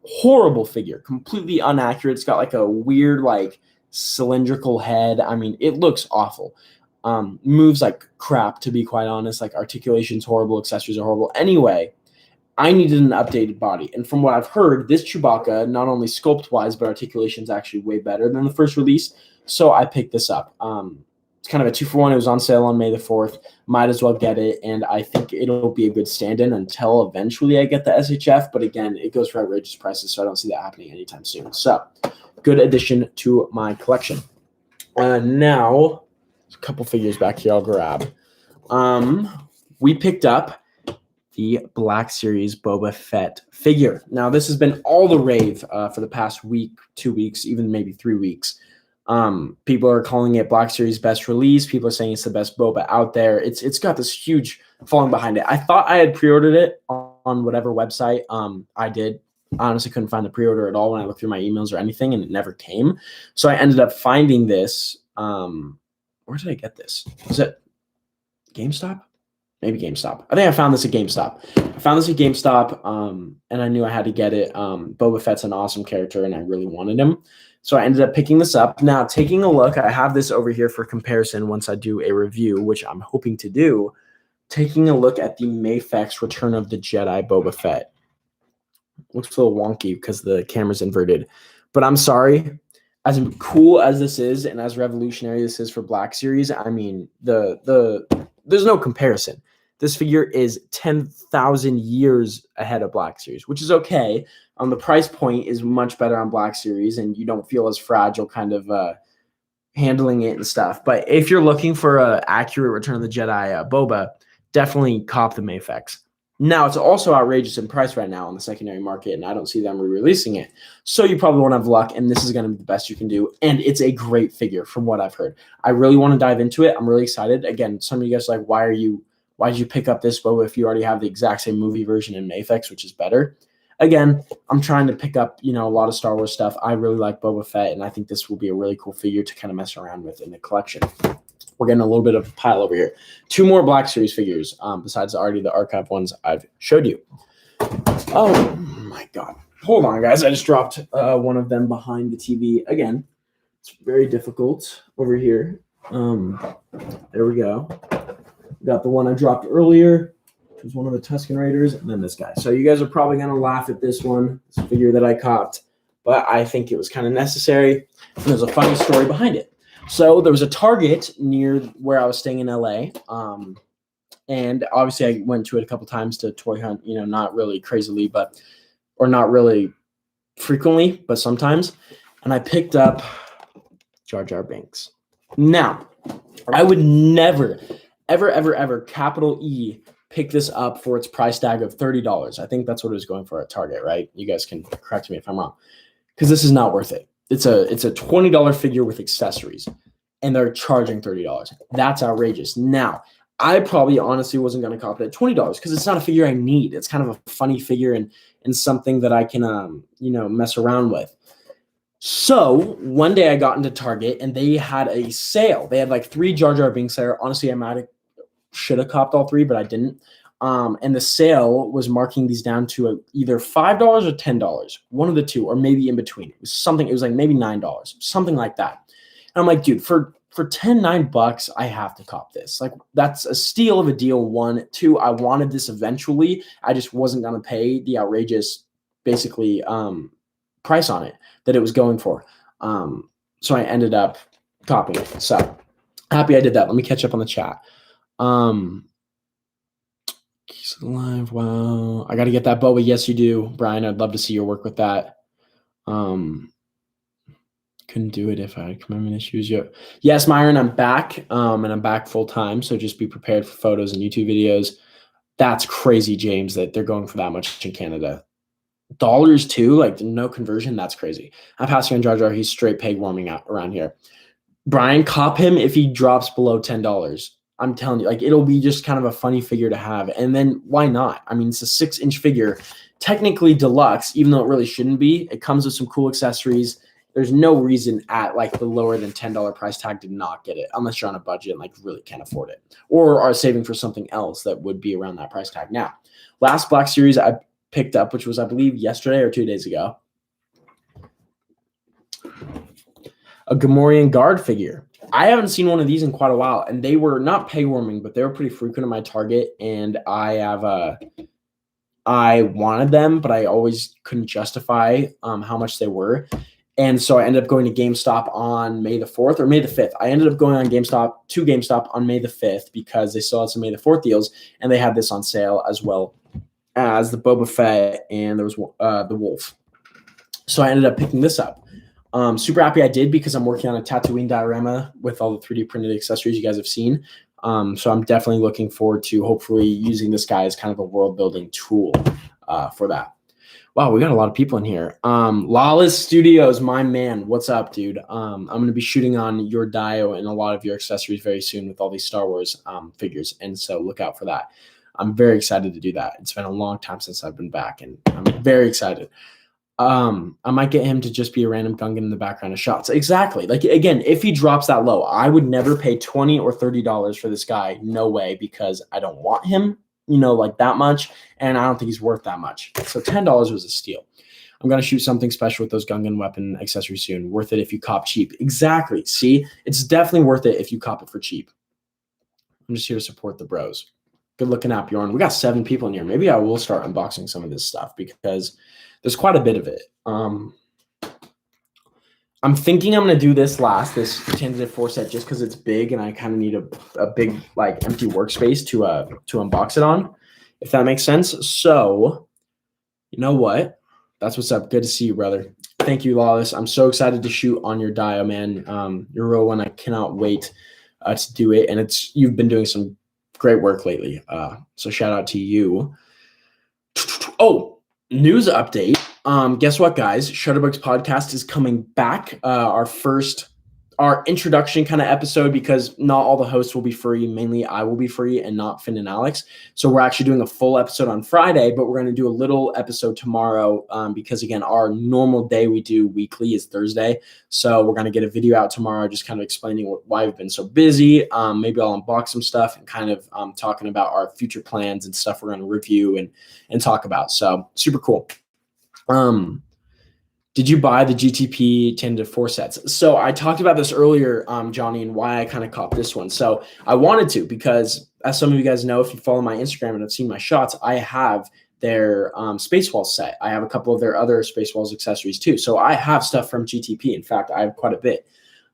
horrible figure, completely inaccurate. It's got like a weird, like cylindrical head. I mean, it looks awful. Moves like crap, to be quite honest. Like articulation's horrible, accessories are horrible. Anyway, I needed an updated body. And from what I've heard, this Chewbacca, not only sculpt-wise, but articulation's actually way better than the first release. So I picked this up. It's kind of a 2-for-1. It was on sale on May the 4th. Might as well get it. And I think it'll be a good stand-in until eventually I get the SHF. But again, it goes for outrageous prices, so I don't see that happening anytime soon. So good addition to my collection. Now, a couple figures back here I'll grab. We picked up the Black Series Boba Fett figure. Now, this has been all the rave for the past week, 2 weeks, even maybe 3 weeks. People are calling it Black Series best release. People are saying it's the best Boba out there. It's got this huge following behind it. I thought I had pre-ordered it on whatever website I did. I honestly couldn't find the pre-order at all when I looked through my emails or anything, and it never came. So I ended up finding this. Where did I get this? Was it GameStop? Maybe GameStop. I think I found this at GameStop. And I knew I had to get it. Boba Fett's an awesome character, and I really wanted him. So I ended up picking this up. Now, taking a look, I have this over here for comparison once I do a review, which I'm hoping to do. Taking a look at the Mafex Return of the Jedi Boba Fett. Looks a little wonky because the camera's inverted. But I'm sorry. As cool as this is and as revolutionary this is for Black Series, I mean, there's no comparison. This figure is 10,000 years ahead of Black Series, which is okay. The price point is much better on Black Series, and you don't feel as fragile kind of handling it and stuff. But if you're looking for an accurate Return of the Jedi Boba, definitely cop the Mafex. Now, it's also outrageous in price right now on the secondary market, and I don't see them re-releasing it. So you probably won't have luck, and this is going to be the best you can do. And it's a great figure from what I've heard. I really want to dive into it. I'm really excited. Again, some of you guys are like, why did you pick up this Boba if you already have the exact same movie version in Mafex, which is better? Again, I'm trying to pick up, a lot of Star Wars stuff. I really like Boba Fett, and I think this will be a really cool figure to kind of mess around with in the collection. We're getting a little bit of a pile over here. 2 more Black Series figures, besides already the archive ones I've showed you. Oh, my God. Hold on, guys. I just dropped one of them behind the TV. Again, it's very difficult over here. There we go. Got the one I dropped earlier, which was one of the Tusken Raiders, and then this guy. So you guys are probably going to laugh at this one, this figure that I copped, but I think it was kind of necessary, and there's a funny story behind it. So there was a Target near where I was staying in LA, and obviously I went to it a couple times to toy hunt, not really crazily, or not really frequently, but sometimes. And I picked up Jar Jar Binks. Now, I would never, ever, capital E, pick this up for its price tag of $30. I think that's what it was going for at Target, right? You guys can correct me if I'm wrong, because this is not worth it. It's a $20 figure with accessories, and they're charging $30. That's outrageous. Now, I probably honestly wasn't going to cop it at $20 because it's not a figure I need. It's kind of a funny figure and something that I can, mess around with. So one day I got into Target, and they had a sale. They had like 3 Jar Jar Binks there. Honestly, I should have copped all 3, but I didn't. And the sale was marking these down to either $5 or $10, one of the two, or maybe in between. It was like maybe $9, something like that. And I'm like, dude, for $9, I have to cop this. Like, that's a steal of a deal. 1, 2, I wanted this eventually. I just wasn't going to pay the outrageous, basically, price on it that it was going for. So I ended up copying it. So happy I did that. Let me catch up on the chat. He's alive. Wow. I got to get that Boba. Yes, you do, Brian. I'd love to see your work with that. Couldn't do it if I had commitment issues. Yes, Myron, I'm back. And I'm back full time. So just be prepared for photos and YouTube videos. That's crazy, James, that they're going for that much in Canada. dollars too, like no conversion. That's crazy. I'm passing on Jar Jar. He's straight peg warming out around here. Brian, cop him if he drops below $10. I'm telling you, like it'll be just kind of a funny figure to have. And then why not? I mean, it's a 6-inch figure, technically deluxe, even though it really shouldn't be. It comes with some cool accessories. There's no reason at like the lower than $10 price tag to not get it unless you're on a budget and like really can't afford it or are saving for something else that would be around that price tag. Now, last Black Series I picked up, which was I believe yesterday or 2 days ago, a Gamorrean Guard figure. I haven't seen one of these in quite a while, and they were not peg warming, but they were pretty frequent in my Target, and I wanted them, but I always couldn't justify how much they were. And so I ended up going to GameStop on May the 4th or May the 5th. I ended up going on GameStop on May the 5th because they still had some May the 4th deals, and they had this on sale as well as the Boba Fett, and there was the Wolf. So I ended up picking this up. Super happy I did because I'm working on a Tatooine diorama with all the 3D printed accessories you guys have seen. So I'm definitely looking forward to hopefully using this guy as kind of a world building tool for that. Wow, we got a lot of people in here. Lawless Studios, my man. What's up, dude? I'm going to be shooting on your dio and a lot of your accessories very soon with all these Star Wars figures. And so look out for that. I'm very excited to do that. It's been a long time since I've been back, and I'm very excited. I might get him to just be a random Gungan in the background of shots. Exactly. Like, again, if he drops that low, I would never pay $20 or $30 for this guy. No way, because I don't want him, like that much. And I don't think he's worth that much. So $10 was a steal. I'm going to shoot something special with those Gungan weapon accessories soon. Worth it if you cop cheap. Exactly. See, it's definitely worth it if you cop it for cheap. I'm just here to support the bros. Good looking out, Bjorn. We got 7 people in here. Maybe I will start unboxing some of this stuff because there's quite a bit of it. I'm thinking I'm going to do this tentative 4 set just because it's big and I kind of need a big like empty workspace to unbox it on, if that makes sense. So, you know what? That's what's up. Good to see you, brother. Thank you, Lawless. I'm so excited to shoot on your dio, man. You're a real one. I cannot wait to do it. And you've been doing some great work lately. So shout out to you. Oh, news update. Guess what, guys? Shutterbugs podcast is coming back. Our introduction kind of episode, because not all the hosts will be free. Mainly I will be free and not Finn and Alex. So we're actually doing a full episode on Friday, but we're going to do a little episode tomorrow because, again, our normal day we do weekly is Thursday. So we're going to get a video out tomorrow just kind of explaining why we've been so busy. Maybe I'll unbox some stuff and kind of talking about our future plans and stuff we're going to review and talk about. So super cool. Did you buy the GTP 10-4 sets? So I talked about this earlier, Johnny, and why I kind of caught this one. So I wanted to because, as some of you guys know, if you follow my Instagram and have seen my shots, I have their Space Walls set. I have a couple of their other Space Walls accessories too. So I have stuff from GTP. In fact, I have quite a bit.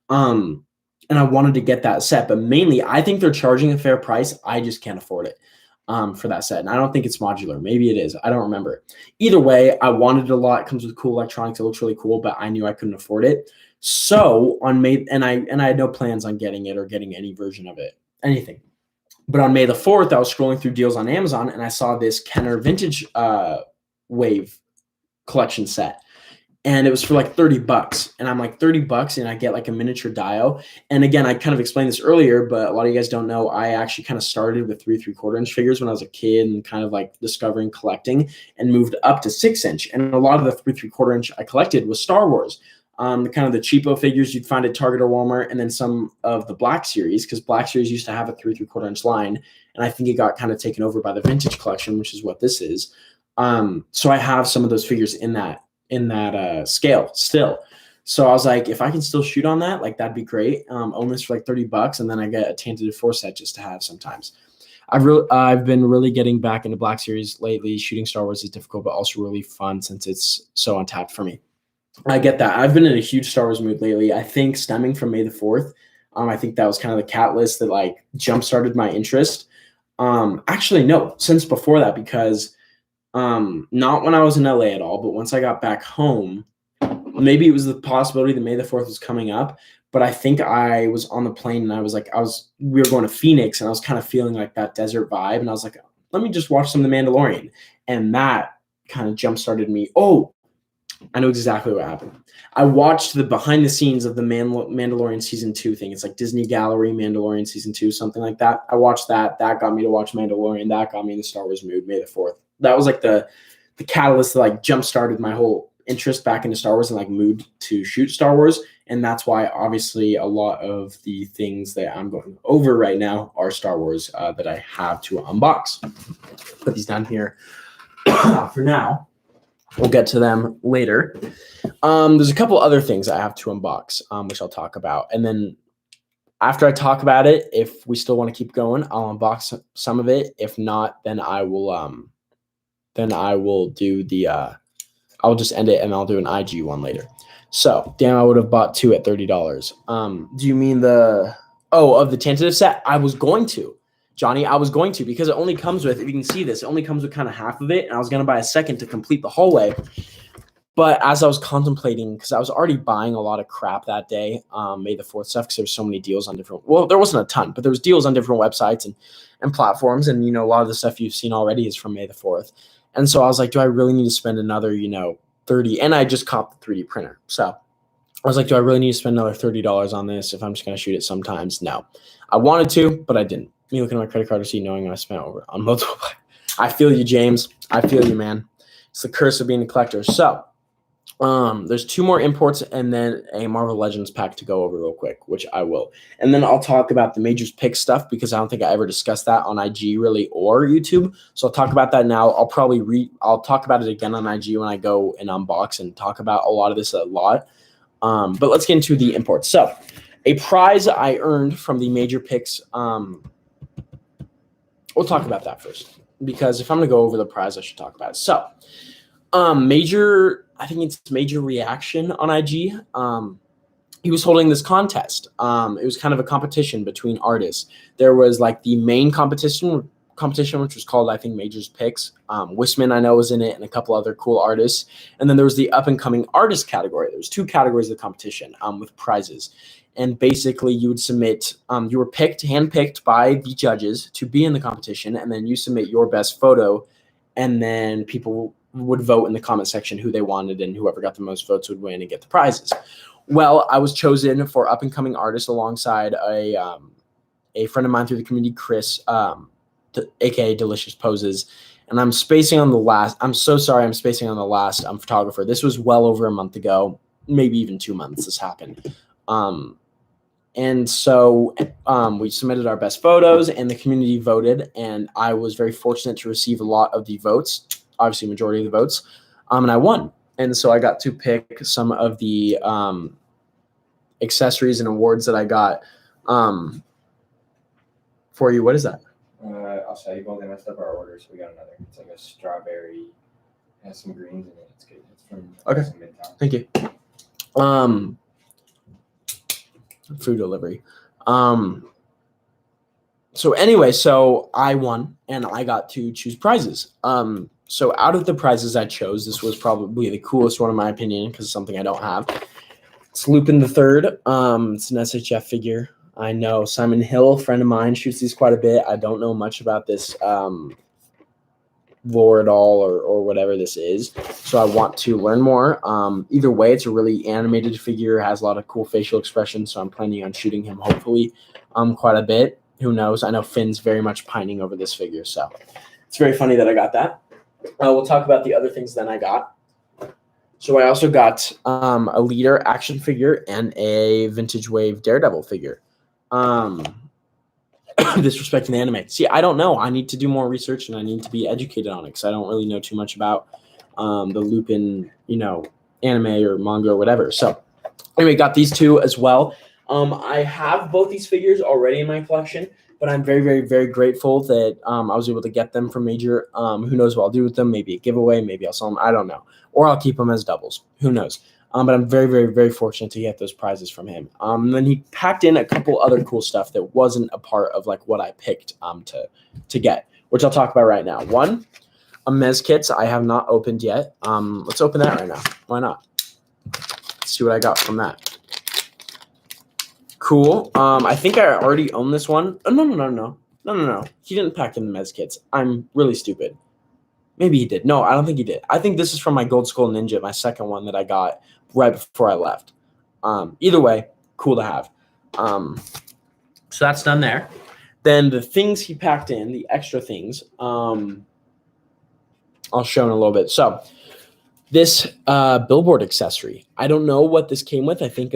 And I wanted to get that set, but mainly I think they're charging a fair price. I just can't afford it. For that set. And I don't think it's modular. Maybe it is. I don't remember. Either way, I wanted it a lot. It comes with cool electronics. It looks really cool, but I knew I couldn't afford it. So on May, and I had no plans on getting it or getting any version of it, anything. But on May the 4th, I was scrolling through deals on Amazon and I saw this Kenner Vintage Wave collection set. And it was for like $30. And I'm like, $30 and I get like a miniature dio. And again, I kind of explained this earlier, but a lot of you guys don't know, I actually kind of started with 3 3/4 inch figures when I was a kid and kind of like discovering collecting and moved up to 6-inch. And a lot of the 3 3/4 inch I collected was Star Wars. Kind of the cheapo figures you'd find at Target or Walmart, and then some of the Black Series, because Black Series used to have a 3 3/4 inch line. And I think it got kind of taken over by the vintage collection, which is what this is. So I have some of those figures in that scale still. So I was like, if I can still shoot on that, like that'd be great. Own this for like $30 and then I get a tentative 4 set just to have sometimes. I've been really getting back into Black Series lately. Shooting Star Wars is difficult, but also really fun since it's so untapped for me. I get that. I've been in a huge Star Wars mood lately. I think stemming from May the 4th. I think that was kind of the catalyst that like jump-started my interest. Actually, no, since before that, because not when I was in LA at all, but once I got back home, maybe it was the possibility that May the 4th was coming up, but I think I was on the plane and we were going to Phoenix and I was kind of feeling like that desert vibe. And I was like, let me just watch some of The Mandalorian. And that kind of jump started me. Oh, I know exactly what happened. I watched the behind the scenes of the Mandalorian season 2 thing. It's like Disney Gallery Mandalorian season 2, something like that. I watched that. That got me to watch Mandalorian. That got me in the Star Wars mood. May the 4th. That was like the catalyst that like jump started my whole interest back into Star Wars and like mood to shoot Star Wars. And that's why obviously a lot of the things that I'm going over right now are Star Wars that I have to unbox. Put these down here for now. We'll get to them later. There's a couple other things I have to unbox, which I'll talk about. And then after I talk about it, if we still want to keep going, I'll unbox some of it. If not, then I will do the I'll just end it and I'll do an IG one later. So, damn, I would have bought 2 at $30. Do you mean of the tentative set? I was going to. Johnny, I was going to, because it only comes with, if you can see this, it only comes with kind of half of it, and I was going to buy a second to complete the hallway. But as I was contemplating, because I was already buying a lot of crap that day, May the 4th stuff, because there was so many deals on different, well, there wasn't a ton, but there was deals on different websites and platforms, and, a lot of the stuff you've seen already is from May the 4th. And so I was like, do I really need to spend another, 30, and I just copped the 3D printer. So I was like, do I really need to spend another $30 on this if I'm just going to shoot it sometimes? No. I wanted to, but I didn't. Me looking at my credit card receipt, knowing I spent over on multiple. I feel you, James. I feel you, man. It's the curse of being a collector. So there's 2 more imports and then a Marvel Legends pack to go over real quick, which I will. And then I'll talk about the Majors Pick stuff, because I don't think I ever discussed that on IG really or YouTube. So I'll talk about that now. I'll talk about it again on IG when I go and unbox and talk about a lot of this a lot. But let's get into the imports. So a prize I earned from the Major Picks. We'll talk about that first, because if I'm going to go over the prize, I should talk about it. So I think it's Major Reaction on IG. He was holding this contest. It was kind of a competition between artists. There was like the main competition, which was called, I think, Major's Picks. Wissman, I know, was in it, and a couple other cool artists. And then there was the up-and-coming artist category. There was 2 categories of the competition with prizes. And basically, you would submit, you were handpicked by the judges to be in the competition, and then you submit your best photo, and then people would vote in the comment section who they wanted, and whoever got the most votes would win and get the prizes. Well, I was chosen for up-and-coming artist alongside a friend of mine through the community, Chris, aka Delicious Poses. And I'm spacing on the last. I'm so sorry. I'm spacing on the last photographer. This was well over a month ago, maybe even 2 months. This happened. And so we submitted our best photos, and the community voted. And I was very fortunate to receive a lot of the votes, obviously majority of the votes, and I won. And so I got to pick some of the accessories and awards that I got for you. What is that? I'll show you. Both they messed up our order, so we got another. It's like a strawberry, it has some greens in it. It's good. It's from Midtown. Thank you. Food delivery. So anyway, so I won, and I got to choose prizes. So out of the prizes I chose, this was probably the coolest one in my opinion, because it's something I don't have. It's Lupin the Third. It's an SHF figure. I know Simon Hill, friend of mine, shoots these quite a bit. I don't know much about this lore at all, or whatever this is, so I want to learn more. Either way, it's a really animated figure, has a lot of cool facial expressions, so I'm planning on shooting him hopefully quite a bit. Who knows? I know Finn's very much pining over this figure, so it's very funny that I got that. We'll talk about the other things then I got. So I also got a Leader action figure and a Vintage Wave Daredevil figure. Disrespecting the anime. See, I don't know. I need to do more research, and I need to be educated on it, because I don't really know too much about the Lupin, anime or manga or whatever. So anyway, got these 2 as well. I have both these figures already in my collection, but I'm very, very, very grateful that I was able to get them from Major. Who knows what I'll do with them? Maybe a giveaway. Maybe I'll sell them. I don't know. Or I'll keep them as doubles. Who knows? But I'm very, very, very fortunate to get those prizes from him. And then he packed in a couple other cool stuff that wasn't a part of like what I picked to get, which I'll talk about right now. One, a Mez kits I have not opened yet. Let's open that right now. Why not? Let's see what I got from that. Cool. I think I already own this one. Oh, no. He didn't pack in the Mez kits. I'm really stupid. Maybe he did. No, I don't think he did. I think this is from my Gold Skull Ninja, my second one that I got right before I left. Either way, cool to have. So that's done there. Then the things he packed in, the extra things, I'll show in a little bit. So this billboard accessory, I don't know what this came with. I think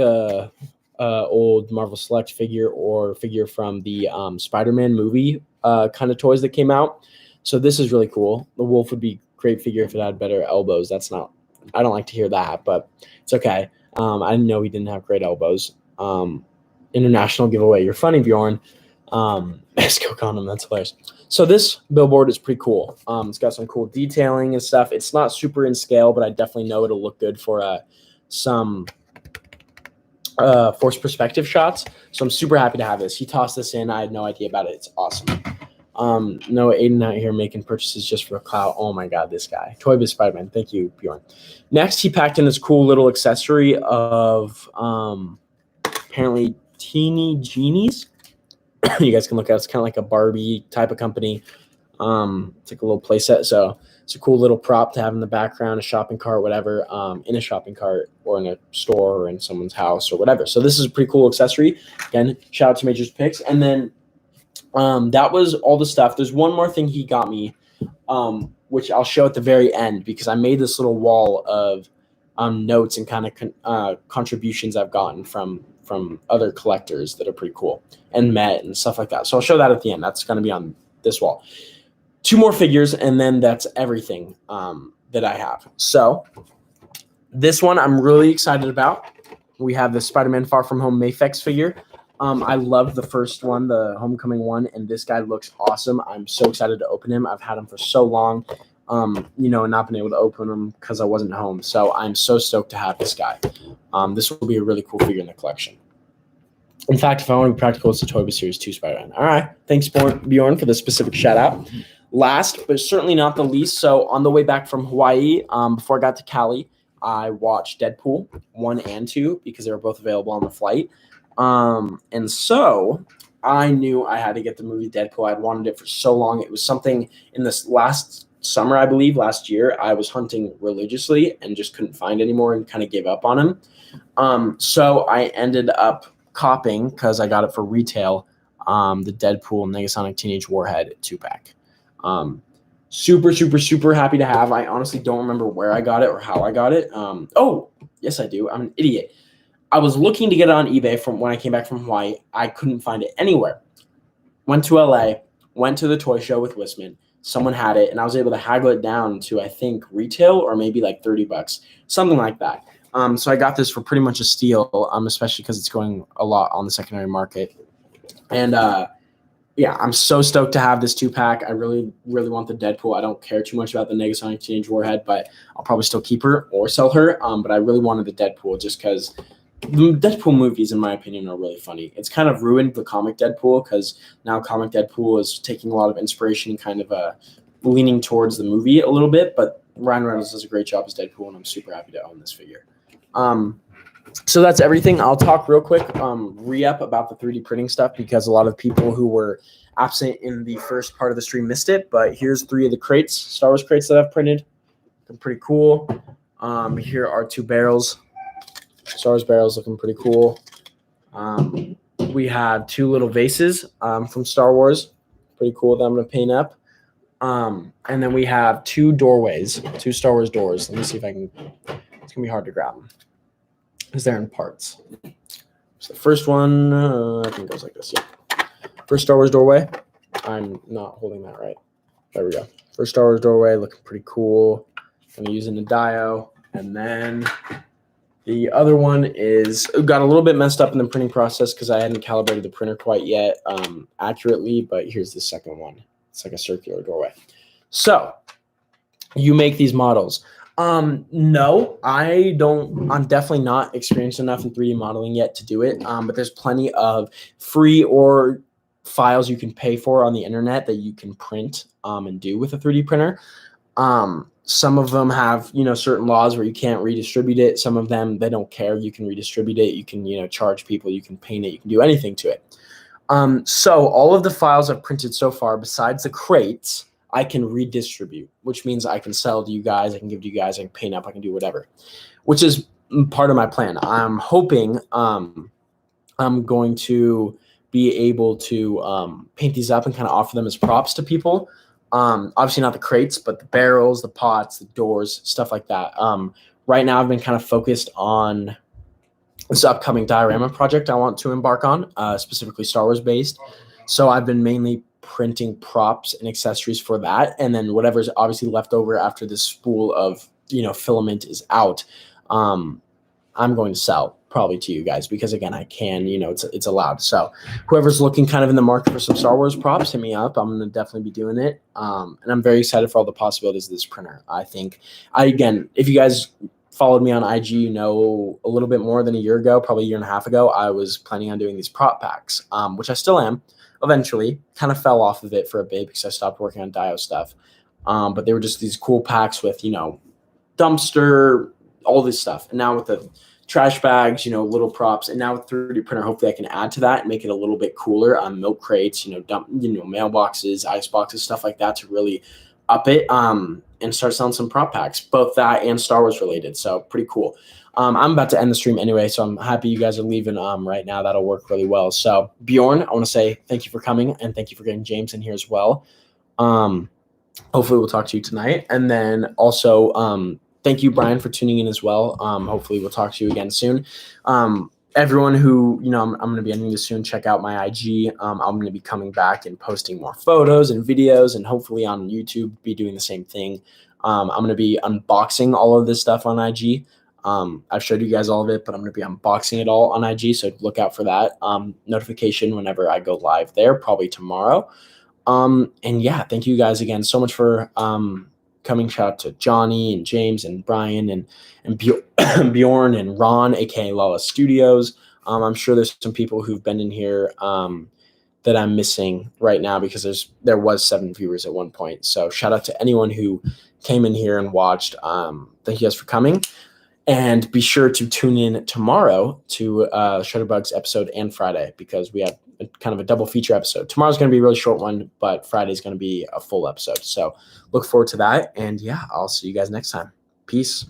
old Marvel Select figure or figure from the Spider-Man movie kind of toys that came out. So this is really cool. The wolf would be a great figure if it had better elbows. I don't like to hear that, but it's okay. I didn't know he didn't have great elbows. International giveaway. You're funny, Bjorn. Mexico condom. That's hilarious. So this billboard is pretty cool. It's got some cool detailing and stuff. It's not super in scale, but I definitely know it'll look good for some forced perspective shots. So I'm super happy to have this. He tossed this in. I had no idea about it. It's awesome. No, Aiden out here making purchases just for a clout. Oh my God, this guy. Toy Biz Spider-Man. Thank you, Bjorn. Next, he packed in this cool little accessory of apparently teeny genies. You guys can look at it. It's kind of like a Barbie type of company. It's like a little play set. So it's a cool little prop to have in the background, a shopping cart, whatever, in a shopping cart or in a store or in someone's house or whatever. So this is a pretty cool accessory. Again, shout out to Major's Picks. And then that was all the stuff. There's one more thing he got me, which I'll show at the very end because I made this little wall of notes and kind of contributions I've gotten from other collectors that are pretty cool and met and stuff like that. So I'll show that at the end. That's going to be on this wall. 2 more figures, and then that's everything that I have. So this one I'm really excited about. We have the Spider-Man Far From Home Mafex figure. I love the first one, the Homecoming one, and this guy looks awesome. I'm so excited to open him. I've had him for so long, and not been able to open him because I wasn't home. So I'm so stoked to have this guy. This will be a really cool figure in the collection. In fact, if I want to be practical, it's the Toy Biz Series 2 Spider-Man. All right. Thanks, Bjorn, for the specific shout-out. Last, but certainly not the least, so on the way back from Hawaii, before I got to Cali, I watched Deadpool 1 and 2 because they were both available on the flight. And so I knew I had to get the movie Deadpool. I'd wanted it for so long. It was something in this last summer, I believe, last year, I was hunting religiously and just couldn't find anymore and kind of gave up on him. So I ended up copping, because I got it for retail, the Deadpool Negasonic Teenage Warhead 2-pack. Super, super, super happy to have. I honestly don't remember where I got it or how I got it. Oh, yes, I do. I'm an idiot. I was looking to get it on eBay from when I came back from Hawaii. I couldn't find it anywhere. Went to LA, went to the toy show with Wissman. Someone had it, and I was able to haggle it down to, I think, retail or maybe like $30, something like that. So I got this for pretty much a steal, especially because it's going a lot on the secondary market. And yeah, I'm so stoked to have this 2-pack. I really, really want the Deadpool. I don't care too much about the Negasonic Teenage Warhead, but I'll probably still keep her or sell her. But I really wanted the Deadpool just because the Deadpool movies, in my opinion, are really funny. It's kind of ruined the comic Deadpool because now comic Deadpool is taking a lot of inspiration and kind of leaning towards the movie a little bit. But Ryan Reynolds does a great job as Deadpool, and I'm super happy to own this figure. So that's everything. I'll talk real quick, re-up about the 3D printing stuff because a lot of people who were absent in the first part of the stream missed it. But here's 3 of the crates, Star Wars crates that I've printed. They're pretty cool. Here are 2 barrels. Star Wars barrels looking pretty cool. We have 2 little vases from Star Wars. Pretty cool that I'm going to paint up. And then we have 2 doorways, 2 Star Wars doors. Let me see if I can. It's going to be hard to grab them because they're in parts. So the first one, I think it goes like this. Yeah. First Star Wars doorway. I'm not holding that right. There we go. First Star Wars doorway looking pretty cool. I'm using the Dio. And then the other one got a little bit messed up in the printing process because I hadn't calibrated the printer quite yet accurately. But here's the second one. It's like a circular doorway. So you make these models. No, I don't. I'm definitely not experienced enough in 3D modeling yet to do it. But there's plenty of free or files you can pay for on the internet that you can print and do with a 3D printer. Some of them have, certain laws where you can't redistribute it. Some of them, they don't care. You can redistribute it. You can, charge people. You can paint it. You can do anything to it. So all of the files I've printed so far, besides the crates, I can redistribute, which means I can sell to you guys, I can give to you guys, I can paint up, I can do whatever, which is part of my plan. I'm hoping I'm going to be able to paint these up and kind of offer them as props to people. Obviously not the crates, but the barrels, the pots, the doors, stuff like that. Right now I've been kind of focused on this upcoming diorama project I want to embark on, specifically Star Wars based. So I've been mainly printing props and accessories for that. And then whatever's obviously left over after this spool of, filament is out, I'm going to sell probably to you guys because again, I can, it's allowed. So whoever's looking kind of in the market for some Star Wars props, hit me up. I'm going to definitely be doing it. And I'm very excited for all the possibilities of this printer. I think again, if you guys followed me on IG, a little bit more than a year ago, probably a year and a half ago, I was planning on doing these prop packs, which I still am. Eventually, kind of fell off of it for a bit because I stopped working on Dio stuff. But they were just these cool packs with, dumpster, all this stuff. And now with the trash bags, little props, and now with 3D printer, hopefully I can add to that and make it a little bit cooler on milk crates, mailboxes, ice boxes, stuff like that to really up it. And start selling some prop packs, both that and Star Wars related. So pretty cool. I'm about to end the stream anyway, so I'm happy you guys are leaving right now. That'll work really well. So Bjorn, I want to say thank you for coming and thank you for getting James in here as well. Hopefully we'll talk to you tonight. And then also thank you, Brian, for tuning in as well. Hopefully we'll talk to you again soon. Everyone who, I'm going to be ending this soon, check out my IG. I'm going to be coming back and posting more photos and videos and hopefully on YouTube be doing the same thing. I'm going to be unboxing all of this stuff on IG. I've showed you guys all of it, but I'm going to be unboxing it all on IG. So look out for that notification whenever I go live there, probably tomorrow. And yeah, thank you guys again so much for coming. Shout out to Johnny and James and Brian and Bjorn and Ron, aka Lala Studios. I'm sure there's some people who've been in here that I'm missing right now because there was 7 viewers at one point. So shout out to anyone who came in here and watched. Thank you guys for coming. And be sure to tune in tomorrow to Shutterbugs episode and Friday because we have kind of a double feature episode. Tomorrow's going to be a really short one, but Friday's going to be a full episode. So look forward to that. And yeah, I'll see you guys next time. Peace.